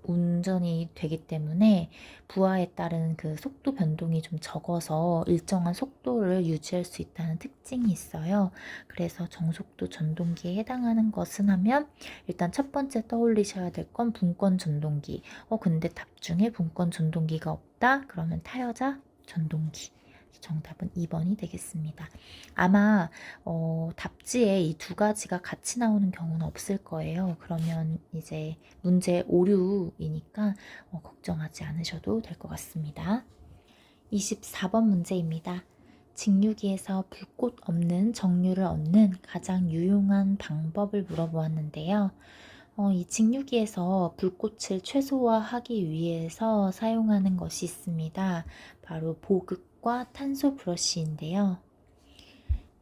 운전이 되기 때문에 부하에 따른 그 속도 변동이 좀 적어서 일정한 속도를 유지할 수 있다는 특징이 있어요. 그래서 정속도 전동기에 해당하는 것은 하면 일단 첫 번째 떠올리셔야 될 건 분권 전동기. 근데 답 중에 분권 전동기가 없다? 그러면 타여자 전동기. 정답은 2번이 되겠습니다. 아마 답지에 이 두 가지가 같이 나오는 경우는 없을 거예요. 그러면 이제 문제 오류이니까 걱정하지 않으셔도 될 것 같습니다. 24번 문제입니다. 직류기에서 불꽃 없는 정류를 얻는 가장 유용한 방법을 물어보았는데요. 이 직류기에서 불꽃을 최소화하기 위해서 사용하는 것이 있습니다. 바로 보극과 탄소 브러쉬인데요.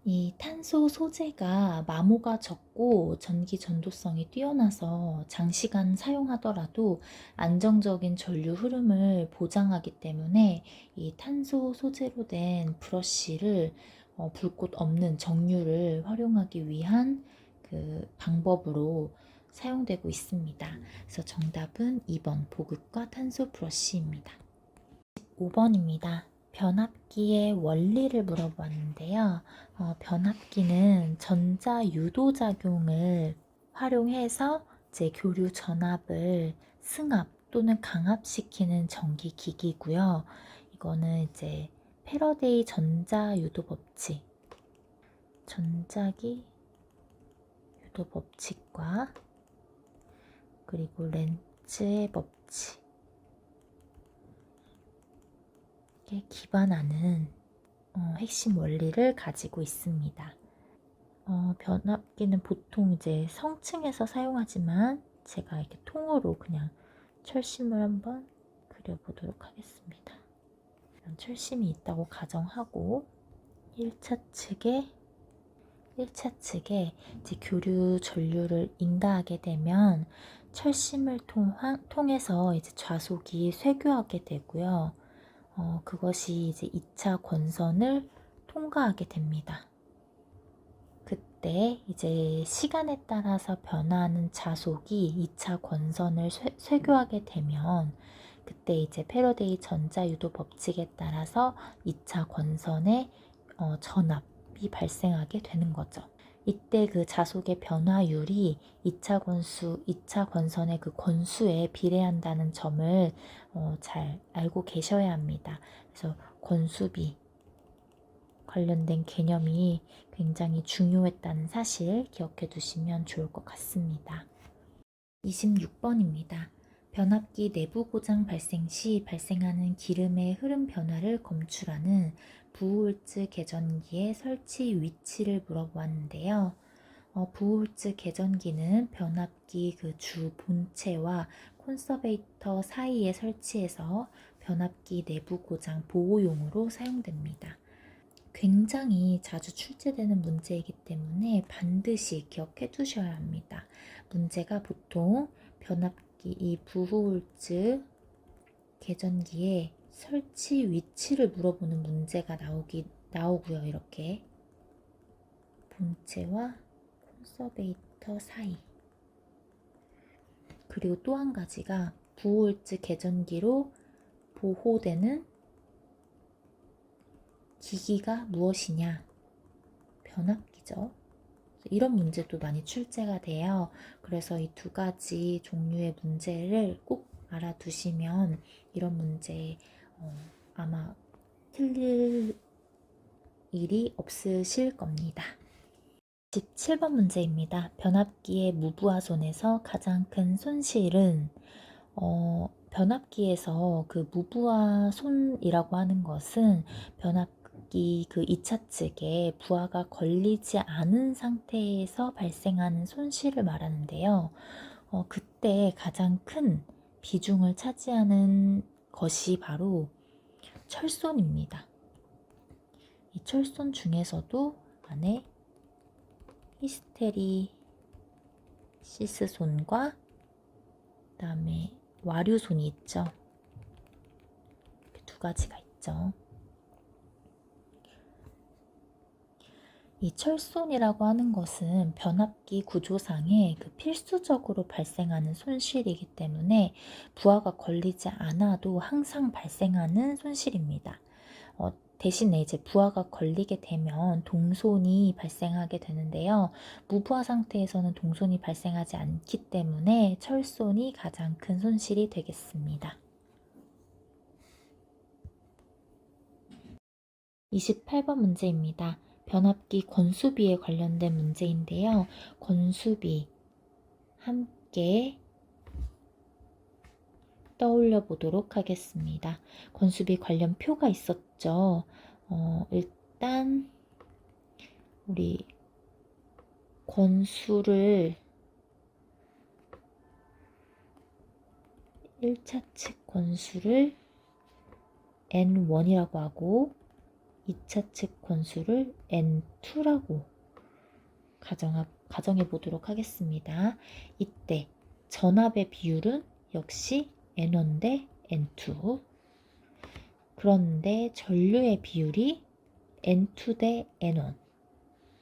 이 탄소 소재가 마모가 적고 전기 전도성이 뛰어나서 장시간 사용하더라도 안정적인 전류 흐름을 보장하기 때문에 이 탄소 소재로 된 브러쉬를 불꽃 없는 정류를 활용하기 위한 그 방법으로 사용되고 있습니다. 그래서 정답은 2번 보극과 탄소 브러쉬입니다. 5번입니다. 변압기의 원리를 물어보았는데요. 변압기는 전자 유도작용을 활용해서 이제 교류 전압을 승합 또는 강압시키는 전기 기기고요. 이거는 이제 패러데이 전자 유도 법칙, 전자기 유도 법칙과 그리고 렌츠의 법칙 에 기반하는 핵심 원리를 가지고 있습니다. 변압기는 보통 이제 성층에서 사용하지만 제가 이렇게 통으로 그냥 철심을 한번 그려보도록 하겠습니다. 이런 철심이 있다고 가정하고 1차 측에 이제 교류 전류를 인가하게 되면 철심을 통해서 이제 좌속이 쇄교하게 되고요. 그것이 이제 2차 권선을 통과하게 됩니다. 그때 이제 시간에 따라서 변화하는 자속이 2차 권선을 쇄교하게 되면 그때 이제 패러데이 전자유도 법칙에 따라서 2차 권선의 전압이 발생하게 되는 거죠. 이때 그 자속의 변화율이 2차 권선의 그 권수에 비례한다는 점을 잘 알고 계셔야 합니다. 그래서 권수비 관련된 개념이 굉장히 중요했다는 사실 기억해 두시면 좋을 것 같습니다. 26번입니다. 변압기 내부 고장 발생 시 발생하는 기름의 흐름 변화를 검출하는 부호홀츠 계전기의 설치 위치를 물어보았는데요. 부호홀츠 계전기는 변압기 그 주 본체와 콘서베이터 사이에 설치해서 변압기 내부 고장 보호용으로 사용됩니다. 굉장히 자주 출제되는 문제이기 때문에 반드시 기억해 두셔야 합니다. 문제가 보통 변압기 이 부호홀츠 계전기의 설치 위치를 물어보는 문제가 나오고요. 이렇게 본체와 콘서베이터 사이. 그리고 또 한 가지가 부호홀츠 계전기로 보호되는 기기가 무엇이냐? 변압기죠. 이런 문제도 많이 출제가 돼요. 그래서 이 두 가지 종류의 문제를 꼭 알아두시면 이런 문제 아마 틀릴 일이 없으실 겁니다. 17번 문제입니다. 변압기의 무부하손에서 가장 큰 손실은 변압기에서 그 무부하손이라고 하는 것은 변압기 그 2차 측에 부하가 걸리지 않은 상태에서 발생하는 손실을 말하는데요. 그때 가장 큰 비중을 차지하는 것이 바로 철손입니다. 이 철손 중에서도 안에 히스테리시스손과 그다음에 와류손이 있죠. 이렇게 두 가지가 있죠. 이 철손이라고 하는 것은 변압기 구조상에 그 필수적으로 발생하는 손실이기 때문에 부하가 걸리지 않아도 항상 발생하는 손실입니다. 대신에 이제 부하가 걸리게 되면 동손이 발생하게 되는데요. 무부하 상태에서는 동손이 발생하지 않기 때문에 철손이 가장 큰 손실이 되겠습니다. 28번 문제입니다. 변압기 건수비에 관련된 문제인데요. 건수비 함께 떠올려 보도록 하겠습니다. 건수비 관련 표가 있었죠. 일단 우리 건수를 1차 측 건수를 N1이라고 하고 2차 측 건수를 N2라고 가정해 보도록 하겠습니다. 이때 전압의 비율은 역시 N1 대 N2. 그런데 전류의 비율이 N2 대 N1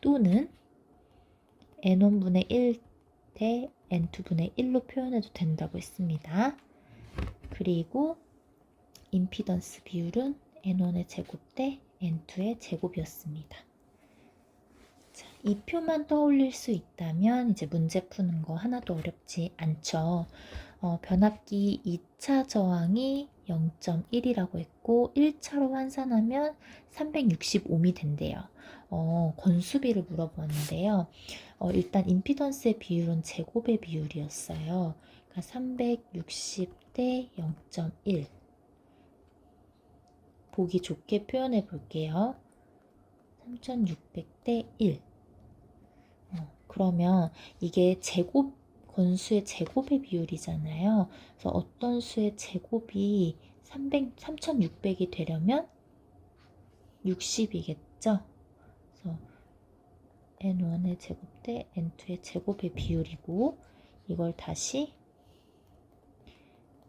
또는 N1분의 1 대 N2분의 1로 표현해도 된다고 했습니다. 그리고 임피던스 비율은 N1의 제곱 대 N2의 제곱이었습니다. 자, 이 표만 떠올릴 수 있다면 이제 문제 푸는 거 하나도 어렵지 않죠. 변압기 2차 저항이 0.1이라고 했고 1차로 환산하면 365미 된대요. 건수비를 물어보았는데요. 일단 임피던스의 비율은 제곱의 비율이었어요. 그러니까 360 대 0.1 보기 좋게 표현해 볼게요. 3600 대 1. 그러면 이게 제곱 건수의 제곱의 비율이잖아요. 그래서 어떤 수의 제곱이 3600이 되려면 60이겠죠. 그래서 N1의 제곱 대 N2의 제곱의 비율이고 이걸 다시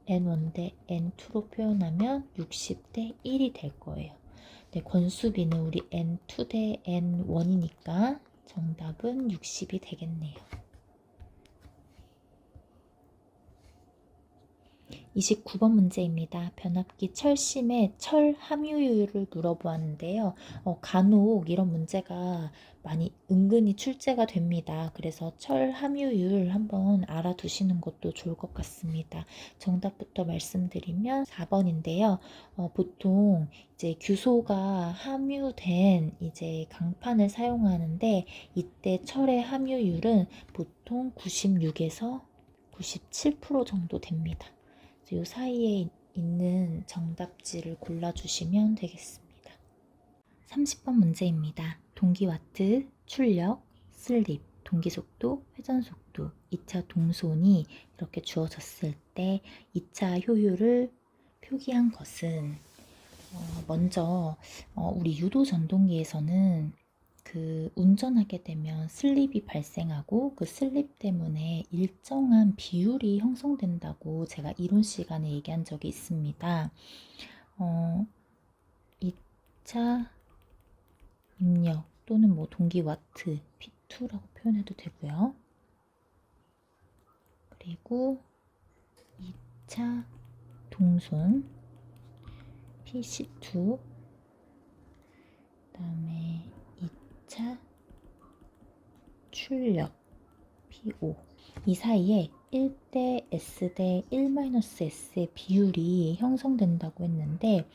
N1 대 N2로 표현하면 60 대 1이 될 거예요. 네, 건수비는 우리 N2 대 N1이니까 정답은 60이 되겠네요. 29번 문제입니다. 변압기 철심의 철 함유율을 물어보았는데요. 간혹 이런 문제가 많이 은근히 출제가 됩니다. 그래서 철 함유율 한번 알아두시는 것도 좋을 것 같습니다. 정답부터 말씀드리면 4번인데요. 보통 이제 규소가 함유된 이제 강판을 사용하는데 이때 철의 함유율은 보통 96에서 97% 정도 됩니다. 이 사이에 있는 정답지를 골라주시면 되겠습니다. 30번 문제입니다. 동기와트, 출력, 슬립, 동기속도, 회전속도, 2차 동손이 이렇게 주어졌을 때 2차 효율을 표기한 것은 먼저 우리 유도 전동기에서는 그 운전하게 되면 슬립이 발생하고 그 슬립 때문에 일정한 비율이 형성된다고 제가 이론 시간에 얘기한 적이 있습니다. 2차 입력 또는 뭐 동기와트 P2라고 표현해도 되고요. 그리고 2차 동손 PC2 그다음에 2차 출력 P5 이 사이에 1대 S 대 1-S의 비율이 형성된다고 했는데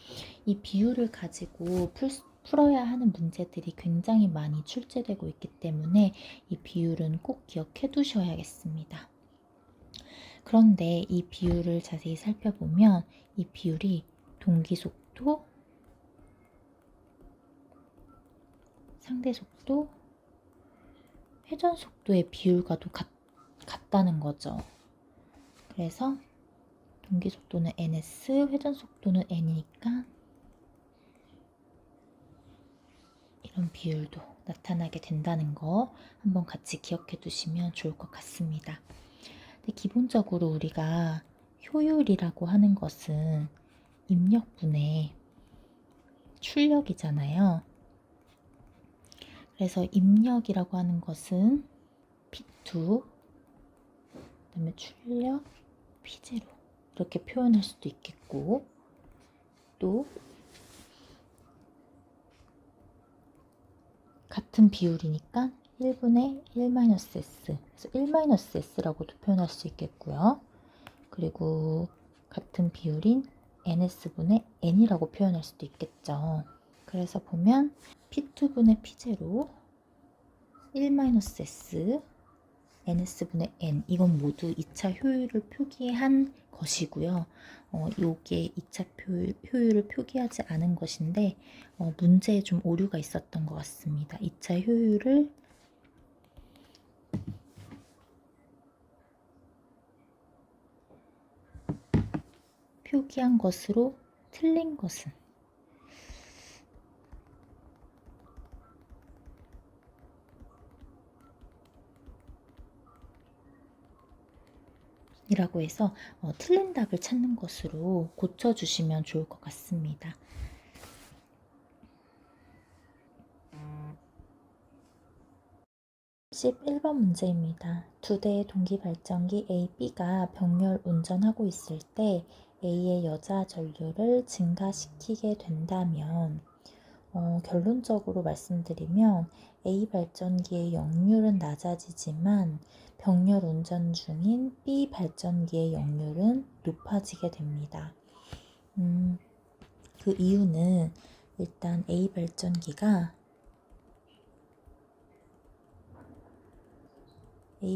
이 비율을 가지고 풀 풀어야 하는 문제들이 굉장히 많이 출제되고 있기 때문에 이 비율은 꼭 기억해 두셔야겠습니다. 그런데 이 비율을 자세히 살펴보면 이 비율이 동기속도, 상대속도, 회전속도의 비율과도 같다는 거죠. 그래서 동기속도는 ns, 회전속도는 n이니까 이런 비율도 나타나게 된다는 거 한번 같이 기억해 두시면 좋을 것 같습니다. 근데 기본적으로 우리가 효율이라고 하는 것은 입력분의 출력이잖아요. 그래서 입력이라고 하는 것은 P2, 그다음에 출력 P0 이렇게 표현할 수도 있겠고, 또 같은 비율이니까 1분의 1-s, 그래서 1-s라고도 표현할 수 있겠고요. 그리고 같은 비율인 ns분의 n이라고 표현할 수도 있겠죠. 그래서 보면 p2분의 p0, 1-s, ns분의 n, 이건 모두 2차 효율을 표기한 것이고요. 요게 2차 효율을 표기하지 않은 것인데 문제에 좀 오류가 있었던 것 같습니다. 2차 효율을 표기한 것으로 틀린 것은 이라고 해서 틀린 답을 찾는 것으로 고쳐주시면 좋을 것 같습니다. 11번 문제입니다. 두 대의 동기 발전기 A, B가 병렬 운전하고 있을 때 A의 여자 전류를 증가시키게 된다면 결론적으로 말씀드리면 A 발전기의 역률은 낮아지지만 병렬 운전 중인 B 발전기의 역률은 높아지게 됩니다. 그 이유는 일단 A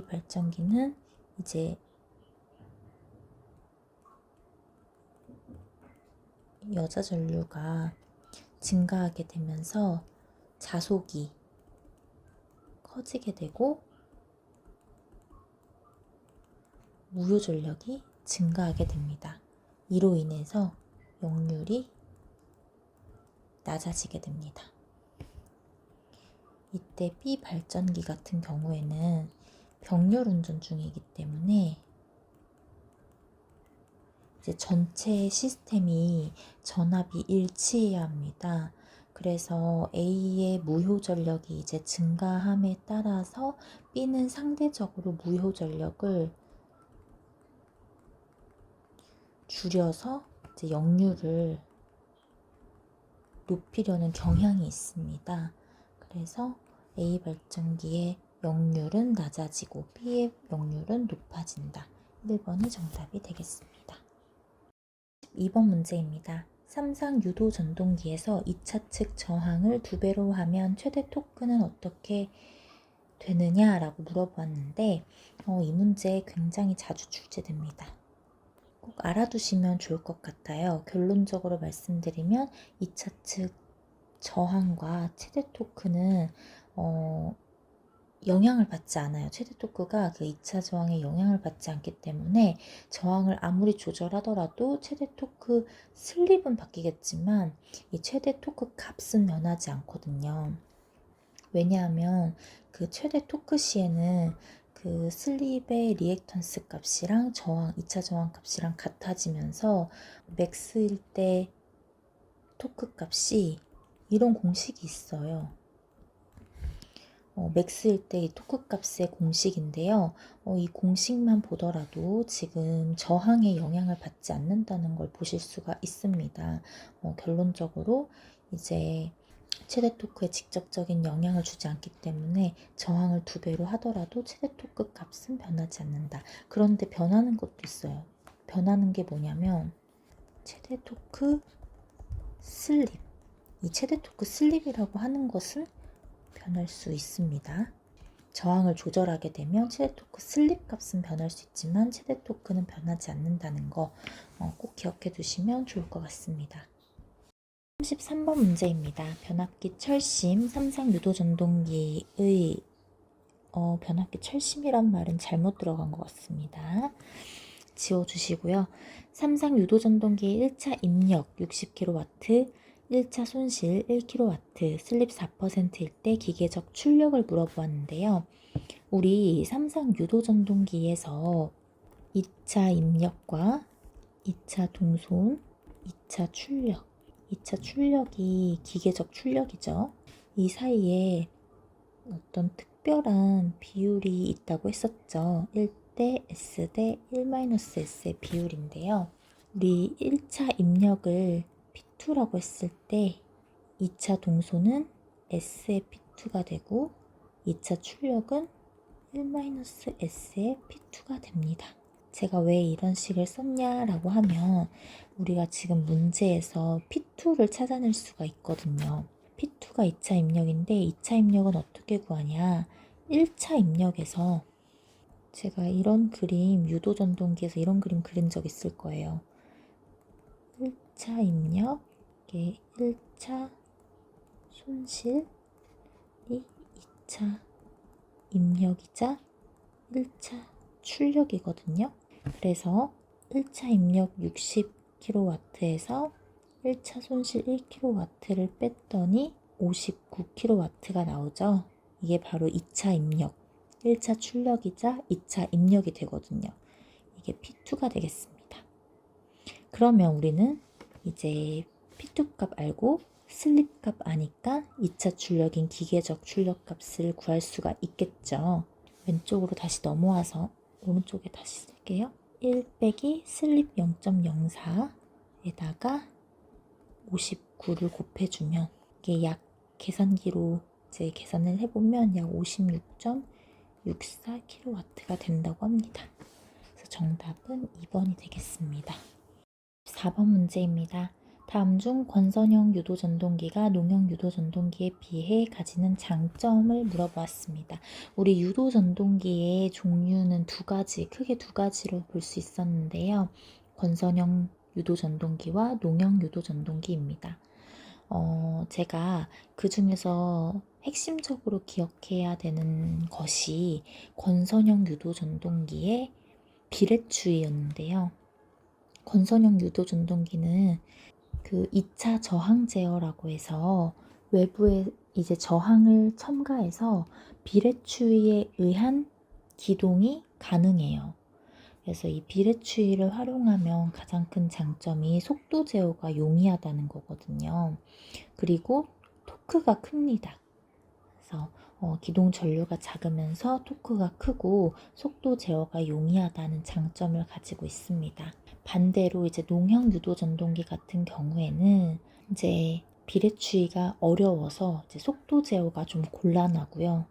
발전기는 이제 여자 전류가 증가하게 되면서 자속이 커지게 되고 무효 전력이 증가하게 됩니다. 이로 인해서 역률이 낮아지게 됩니다. 이때 B 발전기 같은 경우에는 병렬 운전 중이기 때문에 이제 전체 시스템이 전압이 일치해야 합니다. 그래서 A의 무효 전력이 이제 증가함에 따라서 B는 상대적으로 무효 전력을 줄여서 이제 역률을 높이려는 경향이 있습니다. 그래서 A 발전기의 역률은 낮아지고 B의 역률은 높아진다. 1번이 정답이 되겠습니다. 2번 문제입니다. 삼상 유도 전동기에서 2차 측 저항을 2배로 하면 최대 토크는 어떻게 되느냐라고 물어보았는데 이 문제 굉장히 자주 출제됩니다. 꼭 알아두시면 좋을 것 같아요. 결론적으로 말씀드리면 2차 측 저항과 최대 토크는 영향을 받지 않아요. 최대 토크가 그 2차 저항에 영향을 받지 않기 때문에 저항을 아무리 조절하더라도 최대 토크 슬립은 바뀌겠지만 이 최대 토크 값은 변하지 않거든요. 왜냐하면 그 최대 토크 시에는 그 슬립의 리액턴스 값이랑 저항, 2차 저항 값이랑 같아지면서 맥스일 때 토크 값이 이런 공식이 있어요. 맥스일 때 이 토크 값의 공식인데요. 이 공식만 보더라도 지금 저항에 영향을 받지 않는다는 걸 보실 수가 있습니다. 결론적으로 이제 최대 토크에 직접적인 영향을 주지 않기 때문에 저항을 2배로 하더라도 최대 토크 값은 변하지 않는다. 그런데 변하는 것도 있어요. 변하는 게 뭐냐면 최대 토크 슬립, 이 최대 토크 슬립이라고 하는 것은 변할 수 있습니다. 저항을 조절하게 되면 최대 토크 슬립 값은 변할 수 있지만 최대 토크는 변하지 않는다는 거 꼭 기억해 두시면 좋을 것 같습니다. 33번 문제입니다. 변압기 철심 삼상 유도 전동기의 변압기 철심이란 말은 잘못 들어간 것 같습니다. 지워주시고요. 삼상 유도 전동기의 1차 입력 60kW, 1차 손실 1kW, 슬립 4%일 때 기계적 출력을 물어보았는데요. 우리 삼상 유도 전동기에서 2차 입력과 2차 동손, 2차 출력, 2차 출력이 기계적 출력이죠. 이 사이에 어떤 특별한 비율이 있다고 했었죠. 1대 S 대 1-S의 비율인데요. 우리 1차 입력을 P2라고 했을 때 2차 동손은 S의 P2가 되고 2차 출력은 1-S의 P2가 됩니다. 제가 왜 이런 식을 썼냐라고 하면 우리가 지금 문제에서 P2를 찾아낼 수가 있거든요. P2가 2차 입력인데 2차 입력은 어떻게 구하냐? 1차 입력에서 제가 이런 그림, 유도 전동기에서 이런 그림 그린 적 있을 거예요. 1차 입력, 이게 1차 손실이 2차 입력이자 1차 출력이거든요. 그래서 1차 입력 60kW에서 1차 손실 1kW를 뺐더니 59kW가 나오죠. 이게 바로 2차 입력, 1차 출력이자 2차 입력이 되거든요. 이게 P2가 되겠습니다. 그러면 우리는 이제 P2 값 알고 슬립 값 아니까 2차 출력인 기계적 출력 값을 구할 수가 있겠죠. 왼쪽으로 다시 넘어와서 오른쪽에 다시 쓸게요. 1 빼기 슬립 0.04에다가 59를 곱해주면 이게 약 계산기로 이제 계산을 해보면 약 56.64kW가 된다고 합니다. 그래서 정답은 2번이 되겠습니다. 4번 문제입니다. 다음 중 건선형 유도 전동기가 농형 유도 전동기에 비해 가지는 장점을 물어보았습니다. 우리 유도 전동기의 종류는 크게 두 가지로 볼 수 있었는데요. 건선형 유도 전동기와 농형 유도 전동기입니다. 제가 그 중에서 핵심적으로 기억해야 되는 것이 건선형 유도 전동기의 비례추이였는데요. 건선형 유도 전동기는 그 2차 저항 제어라고 해서 외부에 이제 저항을 첨가해서 비례추이에 의한 기동이 가능해요. 그래서 이 비례추이를 활용하면 가장 큰 장점이 속도 제어가 용이하다는 거거든요. 그리고 토크가 큽니다. 그래서 기동 전류가 작으면서 토크가 크고 속도 제어가 용이하다는 장점을 가지고 있습니다. 반대로 이제 농형 유도 전동기 같은 경우에는 이제 비례추이가 어려워서 이제 속도 제어가 좀 곤란하고요.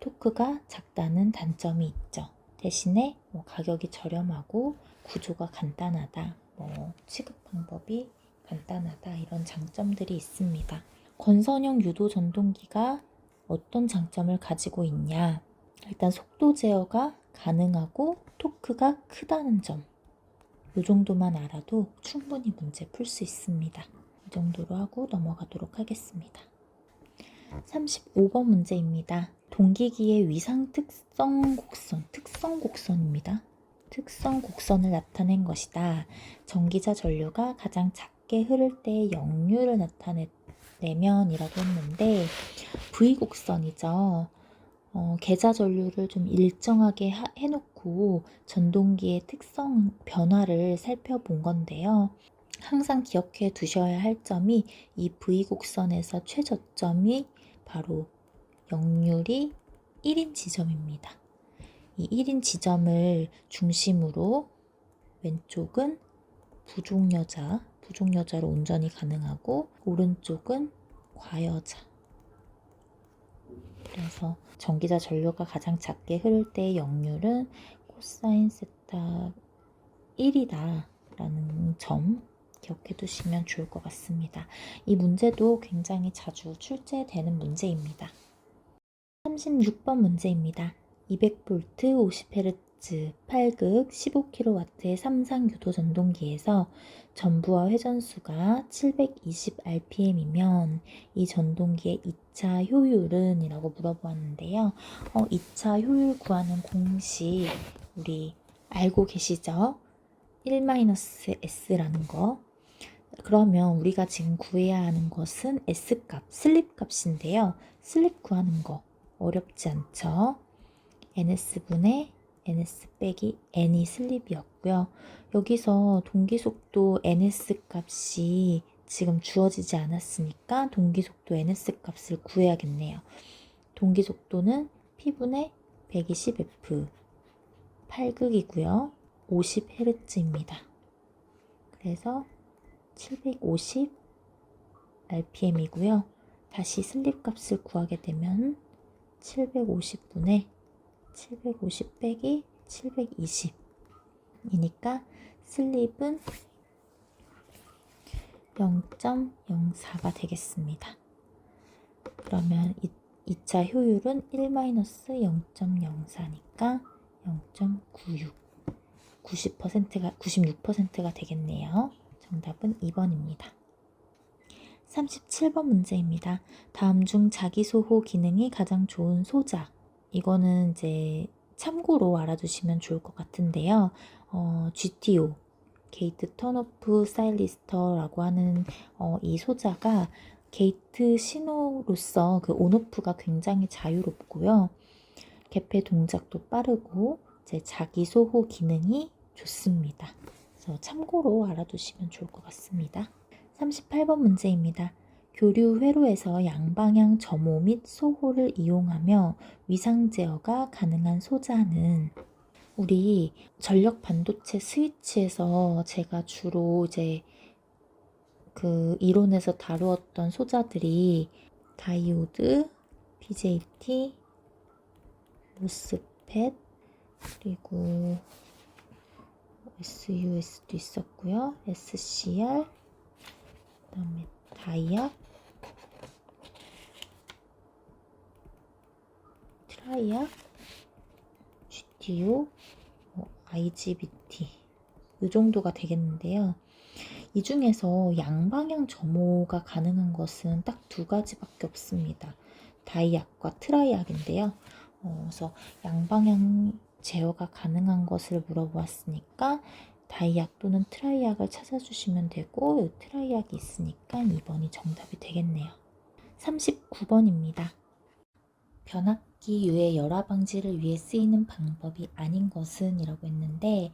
토크가 작다는 단점이 있죠. 대신에 가격이 저렴하고 구조가 간단하다, 취급 방법이 간단하다 이런 장점들이 있습니다. 건선형 유도 전동기가 어떤 장점을 가지고 있냐? 일단 속도 제어가 가능하고 토크가 크다는 점. 이 정도만 알아도 충분히 문제 풀 수 있습니다. 이 정도로 하고 넘어가도록 하겠습니다. 35번 문제입니다. 동기기의 위상 특성 곡선입니다. 특성 곡선을 나타낸 것이다. 전기자 전류가 가장 작게 흐를 때의 역류를 나타내면이라고 했는데 V곡선이죠. 계자 전류를 좀 일정하게 해놓고 전동기의 특성 변화를 살펴본 건데요. 항상 기억해 두셔야 할 점이 이 V곡선에서 최저점이 바로 역률이 1인 지점입니다. 이 1인 지점을 중심으로 왼쪽은 부종여자로 운전이 가능하고 오른쪽은 과여자. 그래서 전기자 전류가 가장 작게 흐를 때의 역률은 코사인 세타 1이다 라는 점 기억해 두시면 좋을 것 같습니다. 이 문제도 굉장히 자주 출제되는 문제입니다. 36번 문제입니다. 200V 50Hz 8극 15kW의 3상 유도 전동기에서 전부와 회전수가 720rpm이면 이 전동기의 2차 효율은? 이라고 물어보았는데요. 2차 효율 구하는 공식 우리 알고 계시죠? 1-s라는 거. 그러면 우리가 지금 구해야 하는 것은 S값, 슬립 값인데요. 슬립 구하는 거 어렵지 않죠? ns분의 ns 빼기 n이 슬립이었고요. 여기서 동기속도 ns 값이 지금 주어지지 않았으니까 동기속도 ns 값을 구해야겠네요. 동기속도는 p분의 120f 8극이고요. 50Hz입니다. 그래서 750 rpm이고요. 다시 슬립 값을 구하게 되면 750분의 750 빼기 720 이니까 슬립은 0.04가 되겠습니다. 그러면 2차 효율은 1-0.04니까 0.96 96%가 되겠네요. 정답은 2번입니다. 37번 문제입니다. 다음 중 자기소호 기능이 가장 좋은 소자. 이거는 이제 참고로 알아두시면 좋을 것 같은데요. GTO, 게이트 턴오프 스타일리스터라고 하는 이 소자가 게이트 신호로서 그 온오프가 굉장히 자유롭고요. 개폐 동작도 빠르고 이제 자기소호 기능이 좋습니다. 그래서 참고로 알아두시면 좋을 것 같습니다. 38번 문제입니다. 교류 회로에서 양방향 점호 및 소호를 이용하며 위상 제어가 가능한 소자는? 우리 전력 반도체 스위치에서 제가 주로 이제 그 이론에서 다루었던 소자들이 다이오드, BJT, 모스펫, 그리고 SUS도 있었고요. SCR, 그다음에 다이악, 트라이악, GTO, IGBT 이 정도가 되겠는데요. 이 중에서 양방향 점호가 가능한 것은 딱 두 가지밖에 없습니다. 다이악과 트라이악인데요. 그래서 양방향 제어가 가능한 것을 물어보았으니까 다이악 또는 트라이악을 찾아주시면 되고 트라이악이 있으니까 2번이 정답이 되겠네요. 39번입니다. 변압기 유의 열화 방지를 위해 쓰이는 방법이 아닌 것은? 이라고 했는데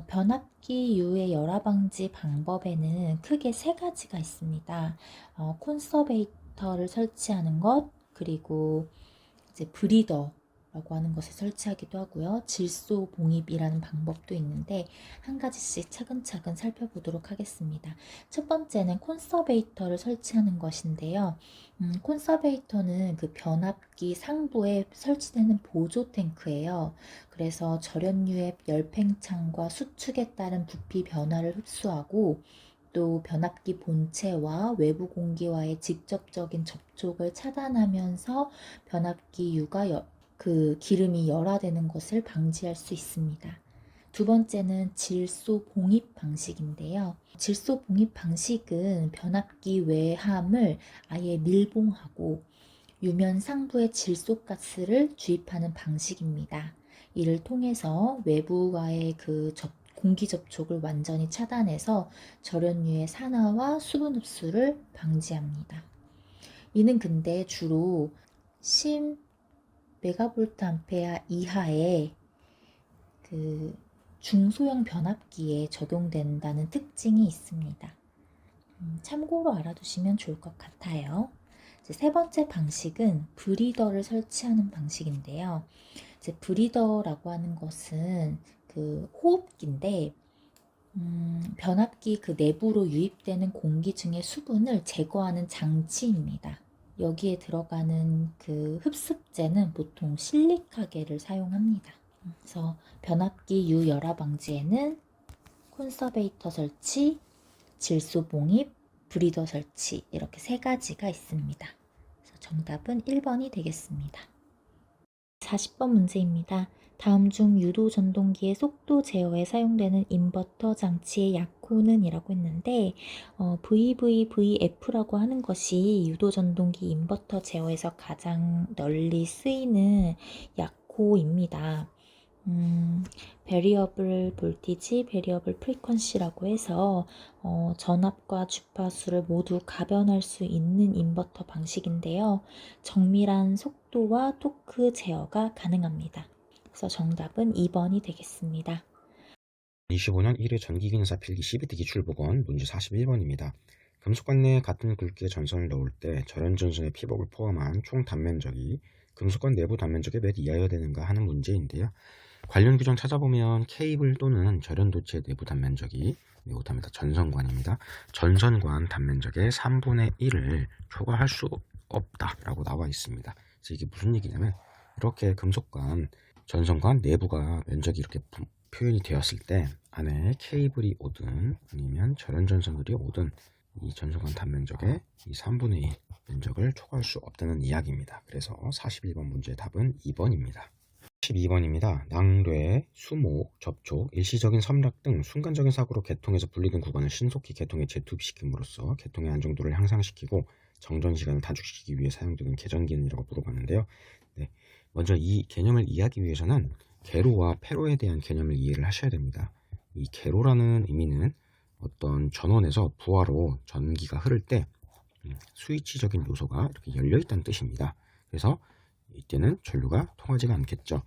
변압기 유의 열화 방지 방법에는 크게 세 가지가 있습니다. 콘서베이터를 설치하는 것, 그리고 이제 브리더라고 하는 것을 설치하기도 하고요. 질소 봉입이라는 방법도 있는데 한 가지씩 차근차근 살펴보도록 하겠습니다. 첫 번째는 콘서베이터를 설치하는 것인데요. 콘서베이터는 그 변압기 상부에 설치되는 보조 탱크예요. 그래서 절연유의 열팽창과 수축에 따른 부피 변화를 흡수하고 또 변압기 본체와 외부 공기와의 직접적인 접촉을 차단하면서 변압기 유가 그 기름이 열화되는 것을 방지할 수 있습니다. 두 번째는 질소 봉입 방식인데요. 질소 봉입 방식은 변압기 외함을 아예 밀봉하고 유면 상부에 질소가스를 주입하는 방식입니다. 이를 통해서 외부와의 그 공기 접촉을 완전히 차단해서 절연유의 산화와 수분 흡수를 방지합니다. 이는 근데 주로 10 메가볼트 암페어 이하의 그 중소형 변압기에 적용된다는 특징이 있습니다. 참고로 알아두시면 좋을 것 같아요. 이제 세 번째 방식은 브리더를 설치하는 방식인데요. 이제 브리더라고 하는 것은 그 호흡기인데 변압기 그 내부로 유입되는 공기 중의 수분을 제거하는 장치입니다. 여기에 들어가는 그 흡습제는 보통 실리카겔을 사용합니다. 그래서 변압기 유열화 방지에는 콘서베이터 설치, 질소 봉입, 브리더 설치 이렇게 세 가지가 있습니다. 그래서 정답은 1번이 되겠습니다. 40번 문제입니다. 다음 중 유도 전동기의 속도 제어에 사용되는 인버터 장치의 약호는 이라고 했는데 VVVF라고 하는 것이 유도 전동기 인버터 제어에서 가장 널리 쓰이는 약호입니다. 베리어블 볼티지, 베리어블 프리퀀시라고 해서 전압과 주파수를 모두 가변할 수 있는 인버터 방식인데요. 정밀한 속도와 토크 제어가 가능합니다. 그래서 정답은 2번이 되겠습니다. 25년 1회 전기기능사 필기 12트 기출보건 문제 41번입니다. 금속관 내에 같은 굵기의 전선을 넣을 때 절연전선의 피복을 포함한 총 단면적이 금속관 내부 단면적의 몇 이하여야 되는가 하는 문제인데요. 관련 규정 찾아보면 케이블 또는 절연도체의 내부 단면적이 못합니다. 전선관입니다. 전선관 단면적의 3분의 1을 초과할 수 없다라고 나와 있습니다. 그래서 이게 무슨 얘기냐면 이렇게 금속관 전선관 내부가 면적이 이렇게 표현이 되었을 때 안에 케이블이 오든 아니면 절연전선들이 오든 이 전선관 단면적의 이 3분의 1 면적을 초과할 수 없다는 이야기입니다. 그래서 41번 문제의 답은 2번입니다. 12번입니다. 낭뢰, 수목, 접촉, 일시적인 섬락 등 순간적인 사고로 개통에서 분리된 구간을 신속히 개통에 재투입시킴으로써 개통의 안정도를 향상시키고 정전 시간을 단축시키기 위해 사용되는 개전기능이라고 물어봤는데요. 네, 먼저 이 개념을 이해하기 위해서는 개로와 패로에 대한 개념을 이해를 하셔야 됩니다. 이 개로라는 의미는 어떤 전원에서 부하로 전기가 흐를 때 스위치적인 요소가 이렇게 열려 있다는 뜻입니다. 그래서 이때는 전류가 통하지가 않겠죠.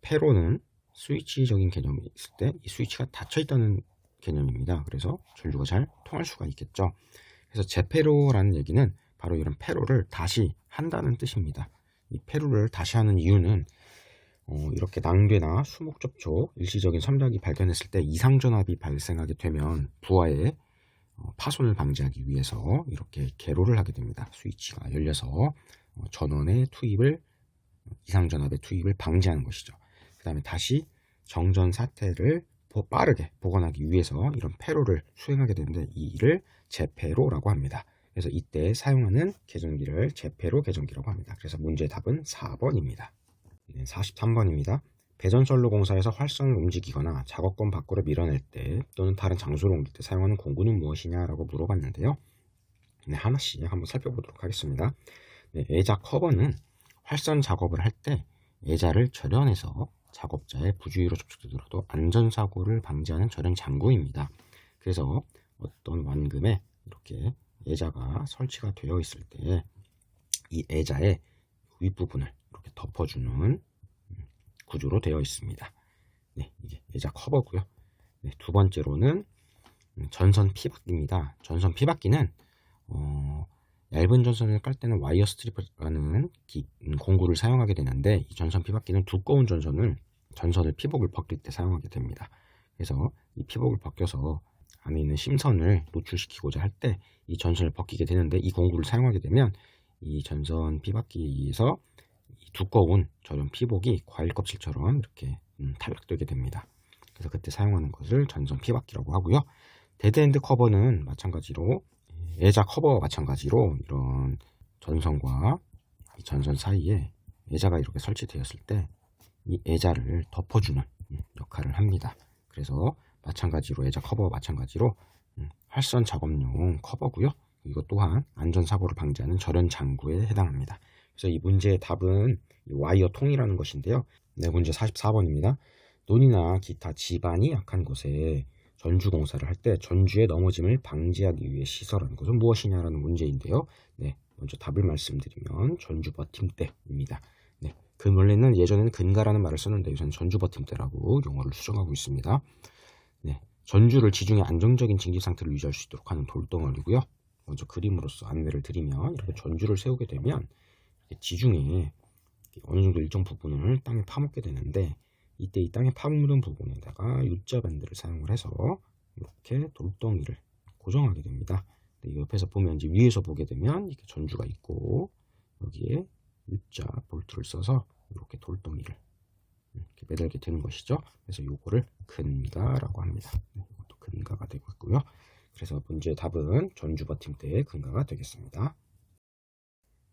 패로는 스위치적인 개념이 있을 때 이 스위치가 닫혀 있다는 개념입니다. 그래서 전류가 잘 통할 수가 있겠죠. 그래서 재패로라는 얘기는 바로 이런 패로를 다시 한다는 뜻입니다. 이 패로를 다시 하는 이유는 이렇게 낭뢰나 수목 접촉, 일시적인 섬락이 발견했을 때 이상전압이 발생하게 되면 부하의 파손을 방지하기 위해서 이렇게 개로를 하게 됩니다. 스위치가 열려서 전원의 투입을 이상전압의 투입을 방지하는 것이죠. 그 다음에 다시 정전 사태를 빠르게 복원하기 위해서 이런 패로를 수행하게 되는데 이 일을 재패로라고 합니다. 그래서 이때 사용하는 개전기를 재패로 개전기라고 합니다. 그래서 문제의 답은 4번입니다. 43번입니다. 배전선로 공사에서 활선을 움직이거나 작업권 밖으로 밀어낼 때 또는 다른 장소로 옮길 때 사용하는 공구는 무엇이냐라고 물어봤는데요. 하나씩 한번 살펴보도록 하겠습니다. 애자 커버는 활선 작업을 할 때 애자를 절연해서 작업자의 부주의로 접촉되더라도 안전사고를 방지하는 절연 장구입니다. 그래서 어떤 완금에 이렇게 애자가 설치가 되어 있을 때 이 애자의 윗부분을 이렇게 덮어주는 구조로 되어 있습니다. 네, 이게 애자 커버고요. 네, 두 번째로는 전선 피박기입니다. 전선 피박기는 얇은 전선을 깔 때는 와이어 스트리퍼라는 공구를 사용하게 되는데 이 전선 피박기는 두꺼운 전선을 피복을 벗길 때 사용하게 됩니다. 그래서 이 피복을 벗겨서 안에 있는 심선을 노출시키고자 할 때 이 전선을 벗기게 되는데 이 공구를 사용하게 되면 이 전선 피박기에서 두꺼운 절연 피복이 과일 껍질처럼 이렇게 탈락되게 됩니다. 그래서 그때 사용하는 것을 전선 피박기라고 하고요. 데드엔드 커버는 마찬가지로 애자 커버와 마찬가지로 이런 전선과 이 전선 사이에 애자가 이렇게 설치되었을 때 이 애자를 덮어주는 역할을 합니다. 그래서 마찬가지로 애자 커버와 마찬가지로 활선 작업용 커버고요. 이것 또한 안전사고를 방지하는 절연 장구에 해당합니다. 그래서 이 문제의 답은 와이어 통이라는 것인데요. 네, 문제 44번입니다. 논이나 기타 지반이 약한 곳에 전주 공사를 할 때 전주의 넘어짐을 방지하기 위해 시설하는 것은 무엇이냐라는 문제인데요. 네, 먼저 답을 말씀드리면 전주 버팀대입니다. 네, 원래는 예전에는 근가라는 말을 썼는데 요새는 전주 버팀대라고 용어를 수정하고 있습니다. 네, 전주를 지중해 안정적인 징집 상태를 유지할 수 있도록 하는 돌덩어리고요. 먼저 그림으로서 안내를 드리면 이렇게 전주를 세우게 되면 지중해 어느 정도 일정 부분을 땅에 파묻게 되는데 이때 이 땅에 파묻은 부분에다가 U자 밴드를 사용을 해서 이렇게 돌덩이를 고정하게 됩니다. 옆에서 보면 이제 위에서 보게 되면 이렇게 전주가 있고 여기에 U자 볼트를 써서 이렇게 돌덩이를 이렇게 매달게 되는 것이죠. 그래서 요거를 근가라고 합니다. 이것도 근가가 되고 있고요. 그래서 문제 답은 전주 버팀대의 근거가 되겠습니다.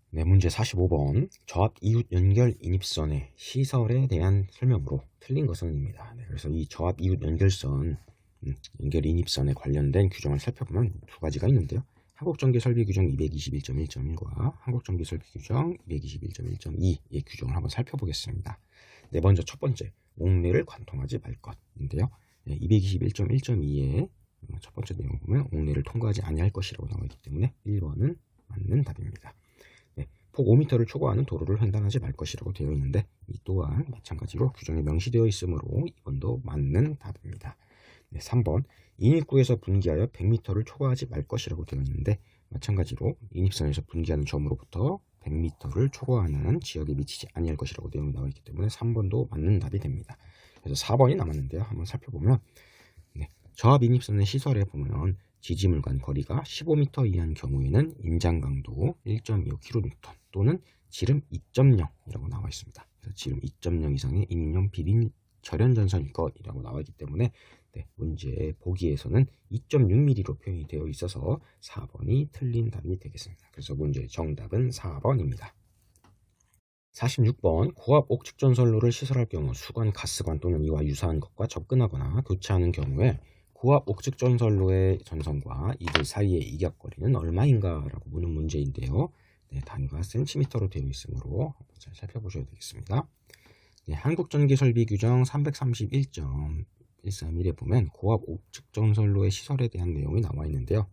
네, 문제 45번. 저압 이웃 연결 인입선의 시설에 대한 설명으로 틀린 것은입니다. 네, 그래서 이 저압 이웃 연결선, 연결 인입선에 관련된 규정을 살펴보면 두 가지가 있는데요. 한국전기설비규정 221.1.1과 한국전기설비규정 221.1.2의 규정을 한번 살펴보겠습니다. 네, 먼저 첫 번째, 옥내를 관통하지 말 것인데요. 네, 221.1.2의 첫 번째 내용을 보면 옥내를 통과하지 아니할 것이라고 나와 있기 때문에 1번은 맞는 답입니다. 네, 폭 5m를 초과하는 도로를 횡단하지 말 것이라고 되어 있는데 이 또한 마찬가지로 규정에 명시되어 있으므로 2번도 맞는 답입니다. 네, 3번, 인입구에서 분기하여 100m를 초과하지 말 것이라고 되어 있는데 마찬가지로 인입선에서 분기하는 점으로부터 100m를 초과하는 지역에 미치지 아니할 것이라고 내용이 나와 있기 때문에 3번도 맞는 답이 됩니다. 그래서 4번이 남았는데요. 한번 살펴보면 저압 인입선의 시설에 보면 지지물 간 거리가 15m 이하인 경우에는 인장 강도 1.25kN 또는 지름 2.0이라고 나와 있습니다. 그래서 지름 2.0 이상의 인인용 비닐 절연 전선일 것이라고 나와 있기 때문에 문제 보기에서는 2.6mm로 표현이 되어 있어서 4번이 틀린 답이 되겠습니다. 그래서 문제의 정답은 4번입니다. 46번, 고압 옥측 전선로를 시설할 경우 수관, 가스관 또는 이와 유사한 것과 접근하거나 교체하는 경우에 고압 옥측 전선로의 전선과 이들 사이의 이격거리는 얼마인가 라고 묻는 문제인데요. 네, 단위가 센티미터로 되어 있으므로 잘 살펴보셔야 되겠습니다. 네, 한국전기설비규정 331.131에 보면 고압 옥측 전선로의 시설에 대한 내용이 나와 있는데요.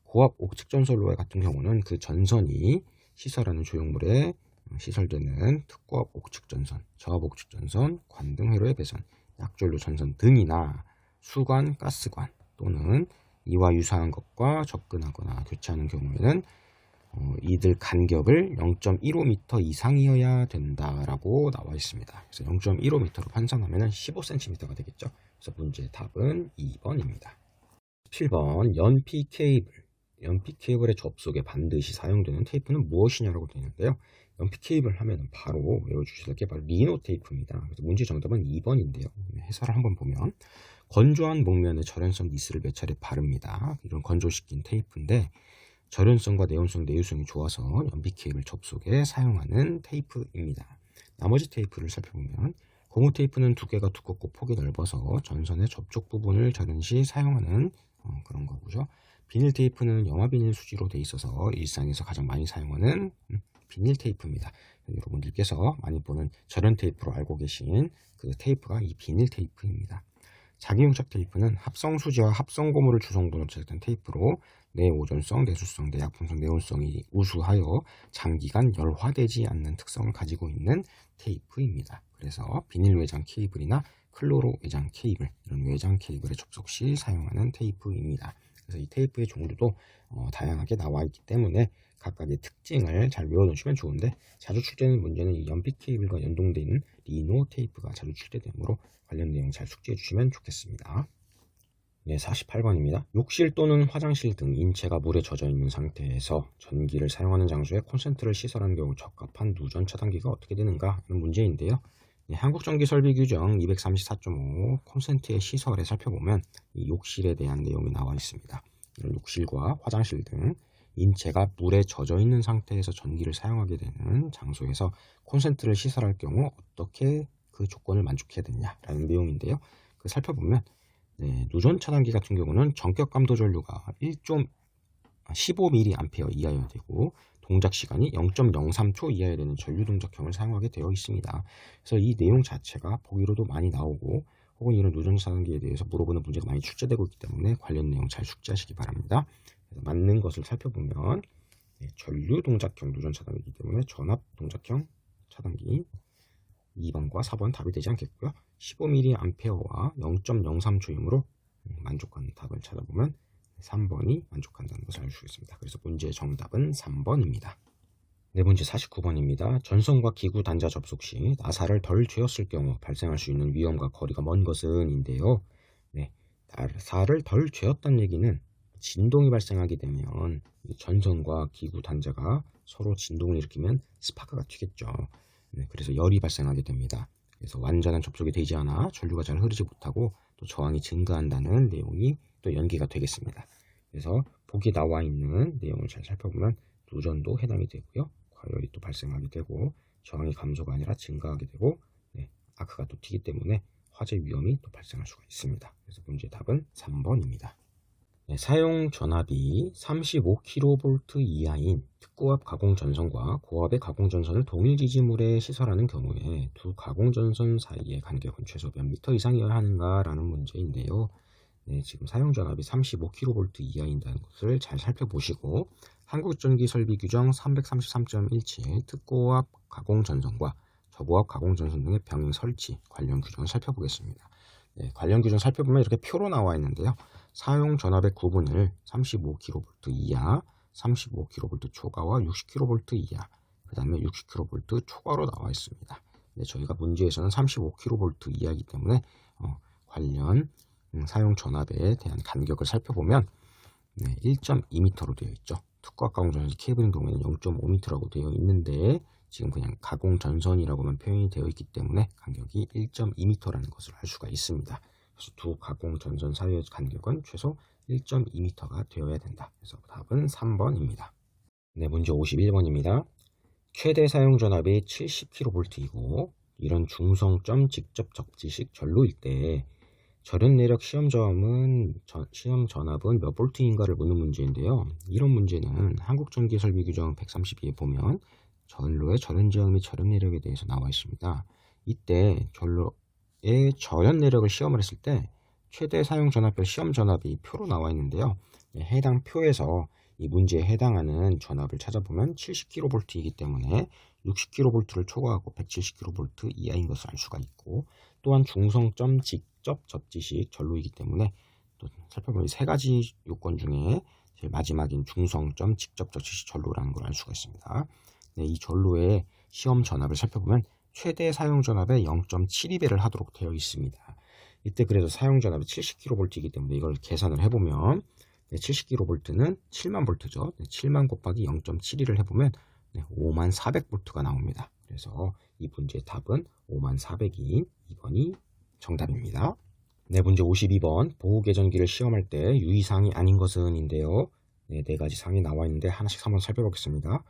고압 옥측 전선로와 같은 경우는 그 전선이 시설하는 조형물에 시설되는 특고압 옥측 전선, 저압 옥측 전선, 관등 회로의 배선, 약전류 전선 등이나 수관, 가스관 또는 이와 유사한 것과 접근하거나 교체하는 경우에는 이들 간격을 0.15m 이상이어야 된다라고 나와 있습니다. 그래서 0.15m로 환산하면 15cm가 되겠죠. 그래서 문제의 답은 2번입니다. 7번, 연피 케이블의 접속에 반드시 사용되는 테이프는 무엇이냐라고 되어 있는데요. 연피 케이블 하면 바로 외워주실 게 바로 리노 테이프입니다. 그래서 문제 정답은 2번인데요. 해설을 한번 보면 건조한 목면에 절연성 니스를 몇 차례 바릅니다. 이런 건조시킨 테이프인데 절연성과 내온성, 내유성이 좋아서 연피 케이블 접속에 사용하는 테이프입니다. 나머지 테이프를 살펴보면 고무 테이프는 두께가 두껍고 폭이 넓어서 전선의 접촉 부분을 절연 시 사용하는 그런 거고요. 비닐 테이프는 영화 비닐 수지로 되어 있어서 일상에서 가장 많이 사용하는 비닐 테이프입니다. 여러분들께서 많이 보는 절연 테이프로 알고 계신 그 테이프가 이 비닐 테이프입니다. 자기용착 테이프는 합성 수지와 합성 고무를 주성분으로 제작된 테이프로 내오존성, 내수성, 내약품성, 내온성이 우수하여 장기간 열화되지 않는 특성을 가지고 있는 테이프입니다. 그래서 비닐 외장 케이블이나 클로로 외장 케이블, 이런 외장 케이블에 접속 시 사용하는 테이프입니다. 그래서 이 테이프의 종류도 다양하게 나와 있기 때문에 각각의 특징을 잘 외워놓으시면 좋은데 자주 출제되는 문제는 이 연피 케이블과 연동되어 리노 테이프가 자주 출제되므로 관련 내용 잘 숙지해 주시면 좋겠습니다. 네, 48번입니다. 욕실 또는 화장실 등 인체가 물에 젖어 있는 상태에서 전기를 사용하는 장소에 콘센트를 시설하는 경우 적합한 누전 차단기가 어떻게 되는가 하는 문제인데요. 네, 한국전기설비규정 234.5 콘센트의 시설에 살펴보면 이 욕실에 대한 내용이 나와 있습니다. 이런 욕실과 화장실 등 인체가 물에 젖어 있는 상태에서 전기를 사용하게 되는 장소에서 콘센트를 시설할 경우 어떻게 그 조건을 만족해야 되냐라는 내용인데요. 그 살펴보면 누전 차단기 같은 경우는 전격 감도 전류가 15mA 이하여야 되고 동작 시간이 0.03초 이하여야 되는 전류 동작형을 사용하게 되어 있습니다. 그래서 이 내용 자체가 보기로도 많이 나오고 혹은 이런 누전 차단기에 대해서 물어보는 문제가 많이 출제되고 있기 때문에 관련 내용 잘 숙지하시기 바랍니다. 그래서 맞는 것을 살펴보면 전류 동작형 누전 차단기이기 때문에 전압 동작형 차단기 2번과 4번 답이 되지 않겠고요. 15mA와 0.03초이므로 만족하는 답을 찾아보면 3번이 만족한다는 것을 알 수 있습니다. 그래서 문제의 정답은 3번입니다. 네, 문제 49번입니다. 전선과 기구 단자 접속 시 나사를 덜 쥐었을 경우 발생할 수 있는 위험과 거리가 먼 것은 인데요. 나사를 덜 쥐었다는 얘기는 진동이 발생하게 되면 이 전선과 기구 단자가 서로 진동을 일으키면 스파크가 튀겠죠. 그래서 열이 발생하게 됩니다. 그래서 완전한 접촉이 되지 않아 전류가 잘 흐르지 못하고 또 저항이 증가한다는 내용이 또 연기가 되겠습니다. 그래서 보기 나와 있는 내용을 잘 살펴보면 누전도 해당이 되고요. 과열이 또 발생하게 되고 저항이 감소가 아니라 증가하게 되고 아크가 또 튀기 때문에 화재 위험이 또 발생할 수가 있습니다. 그래서 문제 답은 3번입니다. 사용 전압이 35kV 이하인 특고압 가공전선과 고압의 가공전선을 동일 지지물에 시설하는 경우에 두 가공전선 사이의 간격은 최소 몇 미터 이상이어야 하는가라는 문제인데요. 지금 사용 전압이 35kV 이하인다는 것을 잘 살펴보시고 한국전기설비규정 333.17 특고압 가공전선과 저고압 가공전선 등의 병행 설치 관련 규정을 살펴보겠습니다. 관련 규정 살펴보면 이렇게 표로 나와 있는데요. 사용 전압의 구분을 35kV 이하, 35kV 초과와 60kV 이하, 그 다음에 60kV 초과로 나와 있습니다. 저희가 문제에서는 35kV 이하이기 때문에 관련 사용 전압에 대한 간격을 살펴보면 1.2m로 되어 있죠. 특고압 가공전선 케이블인 경우에는 0.5m라고 되어 있는데 지금 그냥 가공전선이라고만 표현이 되어 있기 때문에 간격이 1.2m라는 것을 알 수가 있습니다. 그래서 두 가공전선 사이의 간격은 최소 1.2m가 되어야 된다. 그래서 답은 3번입니다. 문제 51번입니다. 최대 사용 전압이 70kV이고 이런 중성점 직접 적지식 전로일 때 절연 내력 시험 전압은 몇 볼트인가를 묻는 문제인데요. 이런 문제는 한국전기설비규정 132에 보면 전로의 절연 저항 및 절연 내력에 대해서 나와 있습니다. 이때 전로의 절연 내력을 시험을 했을 때 최대 사용 전압별 시험 전압이 표로 나와 있는데요. 해당 표에서 이 문제에 해당하는 전압을 찾아보면 70kV이기 때문에 60kV를 초과하고 170kV 이하인 것을 알 수가 있고 또한 중성점 직접 접지식 전로이기 때문에 또 살펴보면 세 가지 요건 중에 제일 마지막인 중성점 직접 접지식 전로라는 걸 알 수가 있습니다. 이 전로의 시험 전압을 살펴보면 최대 사용 전압의 0.72배를 하도록 되어 있습니다. 이때 그래서 사용 전압이 70kV이기 때문에 이걸 계산을 해보면 70kV는 7만 볼트죠. 7만 곱하기 0.72를 해보면 5400볼트가 나옵니다. 그래서 이 문제의 답은 5400인 2번이 정답입니다. 문제 52번 보호개전기를 시험할 때 유의사항이 아닌 것은 인데요. 네 가지 사항이 나와 있는데 하나씩 한번 살펴보겠습니다.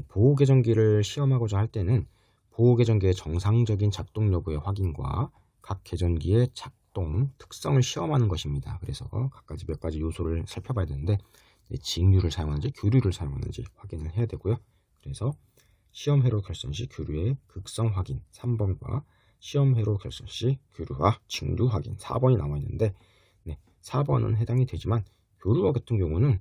보호개전기를 시험하고자 할 때는 보호개전기의 정상적인 작동 여부의 확인과 각 개전기의 작동 특성을 시험하는 것입니다. 그래서 각가지 몇 가지 요소를 살펴봐야 되는데 직류를 사용하는지 교류를 사용하는지 확인을 해야 되고요. 그래서 시험회로 결선 시 교류의 극성 확인 3번과 시험회로 결선 시 교류와 직류 확인 4번이 나와 있는데 4번은 해당이 되지만 교류와 같은 경우는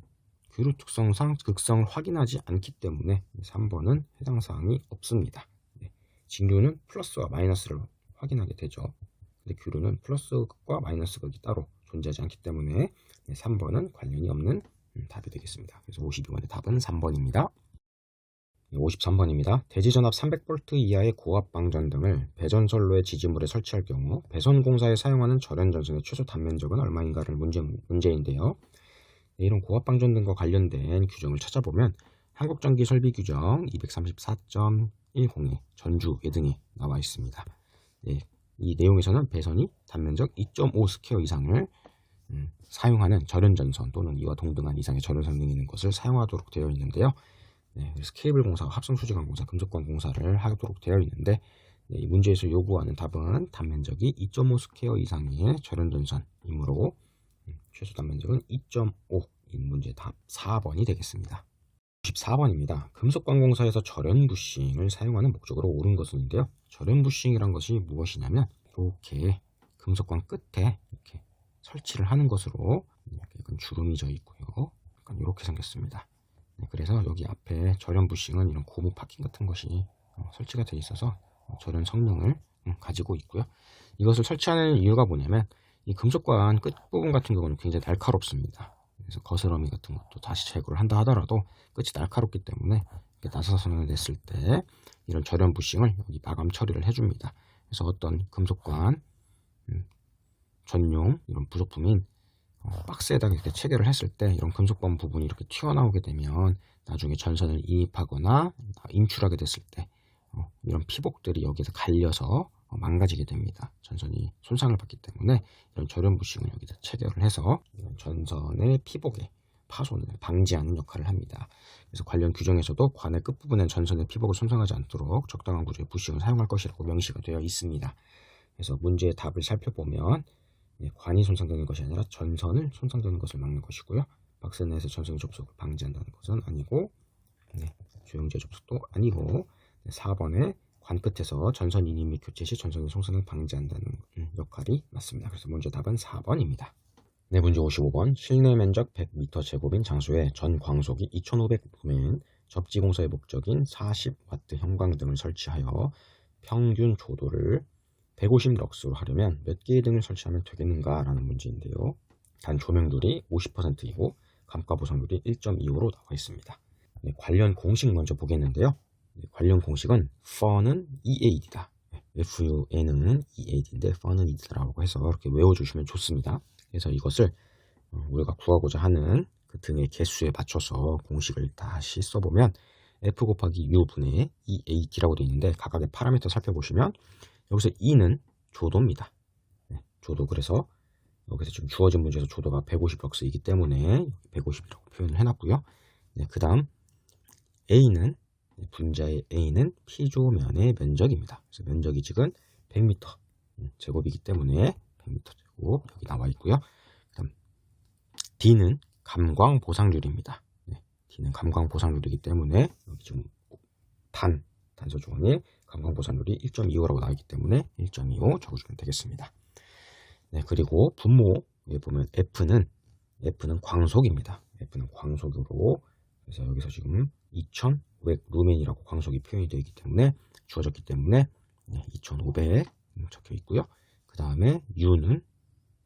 교류 특성상 극성을 확인하지 않기 때문에 3번은 해당 사항이 없습니다. 직류는 플러스와 마이너스를 확인하게 되죠. 근데 교류는 플러스극과 마이너스극이 따로 존재하지 않기 때문에 3번은 관련이 없는 답이 되겠습니다. 그래서 52번의 답은 3번입니다. 53번입니다. 대지전압 300V 이하의 고압방전 등을 배전선로의 지지물에 설치할 경우 배선공사에 사용하는 절연전선의 최소 단면적은 얼마인가를 문제인데요. 이런 고압방전 등과 관련된 규정을 찾아보면 한국전기설비규정 234.10의 전주 예등에 나와 있습니다. 이 내용에서는 배선이 단면적 2.5 스퀘어 이상을 사용하는 절연전선 또는 이와 동등한 이상의 절연선 등이 있는 것을 사용하도록 되어 있는데요. 그래서 케이블 공사와 합성수지관 공사, 금속관 공사를 하도록 되어 있는데 이 문제에서 요구하는 답은 단면적이 2.5 스퀘어 이상의 절연전선이므로 최소 단면적은 2.5인 문제 답 4번이 되겠습니다. 94번입니다. 금속관공사에서 절연 부싱을 사용하는 목적으로 옳은 것은인데요. 절연 부싱이란 것이 무엇이냐면 이렇게 금속관 끝에 이렇게 설치를 하는 것으로 약간 주름이 져 있고요. 약간 이렇게 생겼습니다. 그래서 여기 앞에 절연 부싱은 이런 고무 파킹 같은 것이 설치가 되어 있어서 절연 성능을 가지고 있고요. 이것을 설치하는 이유가 뭐냐면 이 금속관 끝부분 같은 경우는 굉장히 날카롭습니다. 그래서 거스러미 같은 것도 다시 제거를 한다 하더라도 끝이 날카롭기 때문에 나사선을 냈을 때 이런 절연 부싱을 여기 마감 처리를 해줍니다. 그래서 어떤 금속관 전용 이런 부속품인 박스에다가 이렇게 체결을 했을 때 이런 금속관 부분이 이렇게 튀어나오게 되면 나중에 전선을 이입하거나 인출하게 됐을 때 이런 피복들이 여기서 갈려서 망가지게 됩니다. 전선이 손상을 받기 때문에 이런 절연 부싱을 여기다 체결을 해서 이런 전선의 피복에 파손을 방지하는 역할을 합니다. 그래서 관련 규정에서도 관의 끝부분엔 전선의 피복을 손상하지 않도록 적당한 구조의 부싱을 사용할 것이라고 명시가 되어 있습니다. 그래서 문제의 답을 살펴보면 관이 손상되는 것이 아니라 전선을 손상되는 것을 막는 것이고요. 박스 내에서 전선의 접속을 방지한다는 것은 아니고 조영제 접속도 아니고 4번에 관 끝에서 전선 이입 및 교체 시 전선의 손상을 방지한다는 역할이 맞습니다. 그래서 문제 답은 4번입니다. 네, 문제 55번. 실내 면적 100m 제곱인 장소에 전 광속이 2500루멘, 접지공사의 목적인 40W 형광등을 설치하여 평균 조도를 150럭스로 하려면 몇 개의 등을 설치하면 되겠는가? 라는 문제인데요. 단 조명률이 50%이고 감가 보상률이 1.25로 나와 있습니다. 네, 관련 공식 먼저 보겠는데요. 관련 공식은 FUN은 EAD다. FUN은 EAD인데 FUN은 EAD라고 해서 이렇게 외워주시면 좋습니다. 그래서 이것을 우리가 구하고자 하는 그 등의 개수에 맞춰서 공식을 다시 써보면 F 곱하기 U 분의 EAD라고 되어 있는데 각각의 파라미터 살펴보시면 여기서 E는 조도입니다. 조도. 그래서 여기서 지금 주어진 문제에서 조도가 150럭스이기 때문에 150이라고 표현을 해놨고요. 그 다음 A는 분자의 A는 P조면의 면적입니다. 그래서 면적이 지금 100m 제곱이기 때문에 100m 제곱 여기 나와 있고요. 그다음 D는 감광 보상률입니다. D는 감광 보상률이기 때문에 여기 지금 단서 주머니에 감광 보상률이 1.25라고 나와 있기 때문에 1.25 적어주면 되겠습니다. 그리고 분모에 보면 F는 광속입니다. F는 광속으로 그래서 여기서 지금 2500루멘이라고 광속이 표현이 되어 있기 때문에 주어졌기 때문에 2500 적혀 있고요. 그 다음에 U는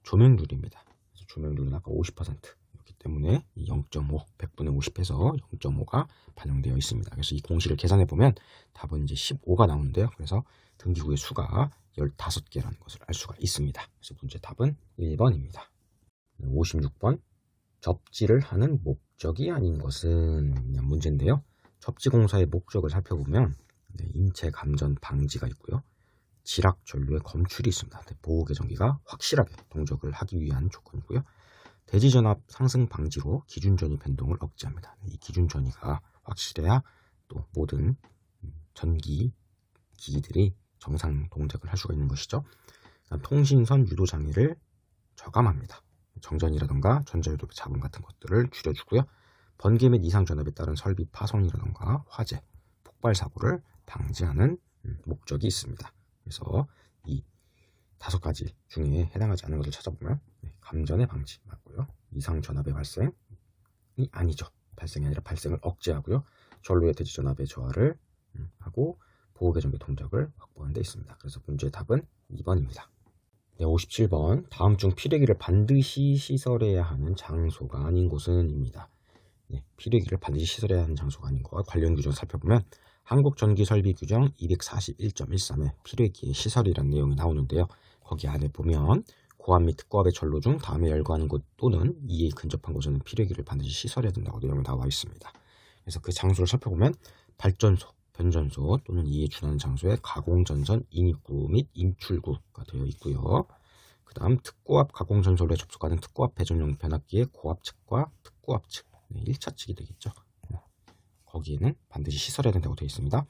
조명률입니다. 그래서 조명률은 아까 50%였기 때문에 0.5, 100분의 50에서 0.5가 반영되어 있습니다. 그래서 이 공식을 계산해 보면 답은 이제 15가 나오는데요. 그래서 등기구의 수가 15개라는 것을 알 수가 있습니다. 그래서 문제 답은 1번입니다. 56번. 접지를 하는 목적이 아닌 것은 문제인데요. 접지공사의 목적을 살펴보면 인체 감전 방지가 있고요. 지락 전류의 검출이 있습니다. 보호 계전기가 확실하게 동작을 하기 위한 조건이고요. 대지전압 상승 방지로 기준전위 변동을 억제합니다. 이 기준전위가 확실해야 또 모든 전기 기기들이 정상 동작을 할 수가 있는 것이죠. 통신선 유도 장애를 저감합니다. 정전이라던가 전자유도 자본 같은 것들을 줄여주고요. 번개 및 이상 전압에 따른 설비 파손이라던가 화재, 폭발 사고를 방지하는 목적이 있습니다. 그래서 이 5가지 중에 해당하지 않는 것을 찾아보면 감전의 방지 맞고요. 이상 전압의 발생이 아니죠. 발생이 아니라 발생을 억제하고요. 전로의 대지 전압의 저하를 하고 보호 계전기 동작을 확보하는 데 있습니다. 그래서 문제의 답은 2번입니다. 57번. 다음 중 필요기를 반드시 시설해야 하는 장소가 아닌 곳은입니다. 필요기를 반드시 시설해야 하는 장소가 아닌 것과 관련 규정을 살펴보면 한국전기설비규정 241.13에 필요기의 시설이라는 내용이 나오는데요. 거기 안에 보면 고압 및 특고압의 전로 중 다음에 열거하는 곳 또는 이에 근접한 곳에는 필요기를 반드시 시설해야 된다고 내용이 나와 있습니다. 그래서 그 장소를 살펴보면 발전소, 변전소 또는 이에 준하는 장소에 가공전선 인입구 및 인출구가 되어 있고요. 그 다음 특고압 가공전선로에 접속하는 특고압 배전용 변압기의 고압 측과 특고압 측, 1차 측이 되겠죠. 거기에는 반드시 시설해야 된다고 되어 있습니다.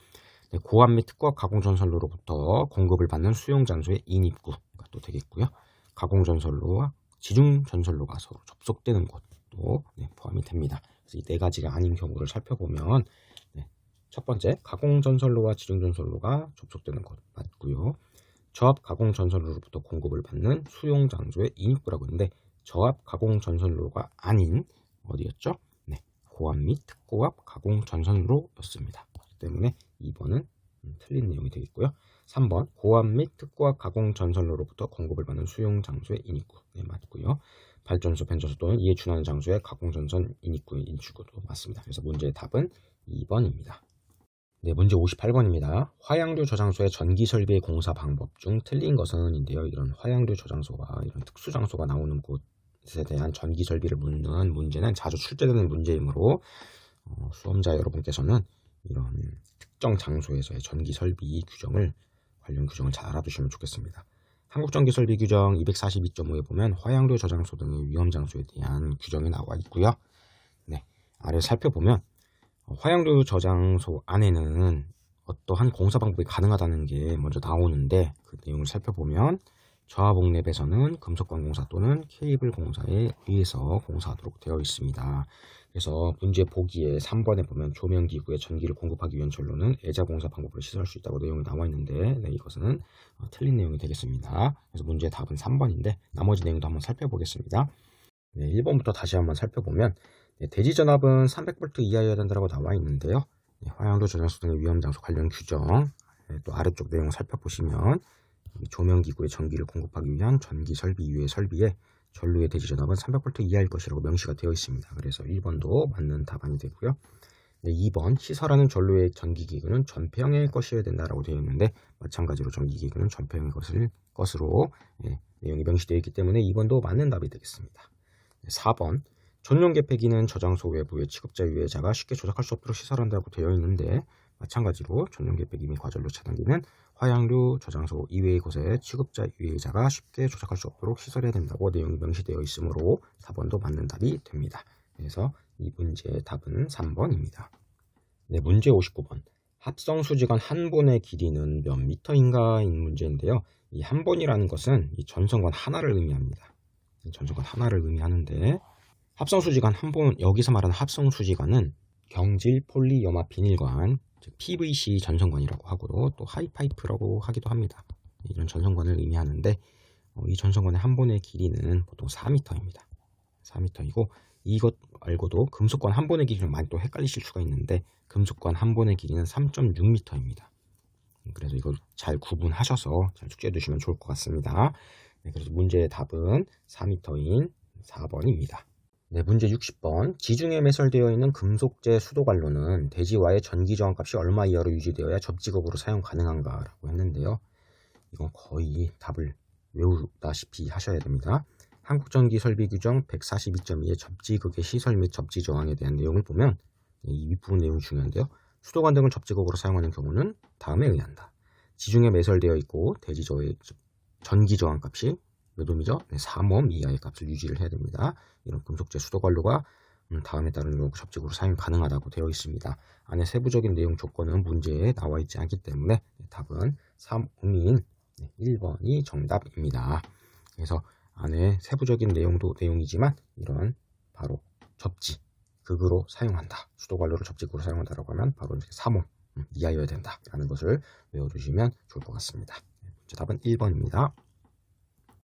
고압 및 특고압 가공전선로로부터 공급을 받는 수용장소의 인입구가 또 되겠고요. 가공전선로와 지중전선로가 서로 접속되는 곳도 포함이 됩니다. 그래서 이 4가지가 아닌 경우를 살펴보면 첫 번째, 가공전선로와 지중전선로가 접속되는 곳 맞고요. 저압 가공전선로로부터 공급을 받는 수용장소의 인입구라고 했는데 저압 가공전선로가 아닌 어디였죠? 고압 및 특고압 가공전선로였습니다. 그렇기 때문에 2번은 틀린 내용이 되겠고요. 3번, 고압 및 특고압 가공전선로로부터 공급을 받는 수용장소의 인입구 맞고요. 발전소, 변전소 또는 이에 준하는 장소의 가공전선 인입구의 인출구도 맞습니다. 그래서 문제의 답은 2번입니다. 문제 58번입니다. 화양류 저장소의 전기 설비의 공사 방법 중 틀린 것은인데요. 이런 화양류 저장소가 이런 특수 장소가 나오는 곳에 대한 전기 설비를 묻는 문제는 자주 출제되는 문제이므로 수험자 여러분께서는 이런 특정 장소에서의 전기 설비 규정을 관련 규정을 잘 알아두시면 좋겠습니다. 한국전기설비규정 242.5에 보면 화양류 저장소 등의 위험 장소에 대한 규정이 나와 있고요. 아래 살펴보면 화양류 저장소 안에는 어떠한 공사 방법이 가능하다는 게 먼저 나오는데 그 내용을 살펴보면 저하복랩에서는 금속관 공사 또는 케이블 공사에 의해서 공사하도록 되어 있습니다. 그래서 문제 보기에 3번에 보면 조명기구에 전기를 공급하기 위한 전로는 애자 공사 방법으로 시설할 수 있다고 내용이 나와 있는데 이것은 틀린 내용이 되겠습니다. 그래서 문제의 답은 3번인데 나머지 내용도 한번 살펴보겠습니다. 1번부터 다시 한번 살펴보면 대지전압은 300V 이하여야 된다고 나와 있는데요. 화양류 저장소 등의 위험장소 관련 규정 또 아래쪽 내용을 살펴보시면 조명기구에 전기를 공급하기 위한 전기 설비 이외의 설비에 전로의 대지전압은 300V 이하일 것이라고 명시가 되어 있습니다. 그래서 1번도 맞는 답안이 되고요. 2번 시설하는 전로의 전기기구는 전폐형일 것이어야 된다라고 되어 있는데 마찬가지로 전기기구는 전폐형일 것으로 내용이 명시되어 있기 때문에 2번도 맞는 답이 되겠습니다. 4번 전용 개폐기는 저장소 외부의 취급자 유해자가 쉽게 조작할 수 없도록 시설한다고 되어 있는데 마찬가지로 전용 개폐기 및 과전로 차단기는 화양류 저장소 이외의 곳에 취급자 유해자가 쉽게 조작할 수 없도록 시설해야 된다고 내용이 명시되어 있으므로 4번도 맞는 답이 됩니다. 그래서 이 문제의 답은 3번입니다. 문제 59번 합성 수직원 한 본의 길이는 몇 미터인가인 문제인데요. 이 한 본이라는 것은 이 전선관 하나를 의미합니다. 전선관 하나를 의미하는데 합성수지관 한 본, 여기서 말하는 합성수지관은 경질 폴리염합 비닐관, 즉 PVC 전선관이라고 하고 또 하이파이프라고 하기도 합니다. 이런 전선관을 의미하는데 이 전선관의 한 본의 길이는 보통 4m입니다. 4m이고 이것 말고도 금속관 한 본의 길이랑 많이 또 헷갈리실 수가 있는데 금속관 한 본의 길이는 3.6m입니다. 그래서 이걸 잘 구분하셔서 잘 숙지해 두시면 좋을 것 같습니다. 그래서 문제의 답은 4m인 4번입니다. 문제 60번 지중해 매설되어 있는 금속재 수도관로는 대지와의 전기 저항값이 얼마 이하로 유지되어야 접지급으로 사용 가능한가 라고 했는데요. 이건 거의 답을 외우다시피 하셔야 됩니다. 한국전기설비규정 142.2의 접지극의 시설 및 접지저항에 대한 내용을 보면 이 윗부분 내용이 중요한데요. 수도관 등을 접지극으로 사용하는 경우는 다음에 의한다. 지중해 매설되어 있고 대지저의 전기저항값이 몇 옴이죠? 3옴 이하의 값을 유지를 해야 됩니다. 이런 금속재 수도관로가 다음에 따른 경우 접직으로 사용 가능하다고 되어 있습니다. 안에 세부적인 내용 조건은 문제에 나와 있지 않기 때문에 답은 3옴인 1번이 정답입니다. 그래서 안에 세부적인 내용도 내용이지만 이런 바로 접지, 극으로 사용한다. 수도관로를 접직으로 사용한다라고 하면 바로 3옴 이하여야 된다라는 것을 외워두시면 좋을 것 같습니다. 답은 1번입니다.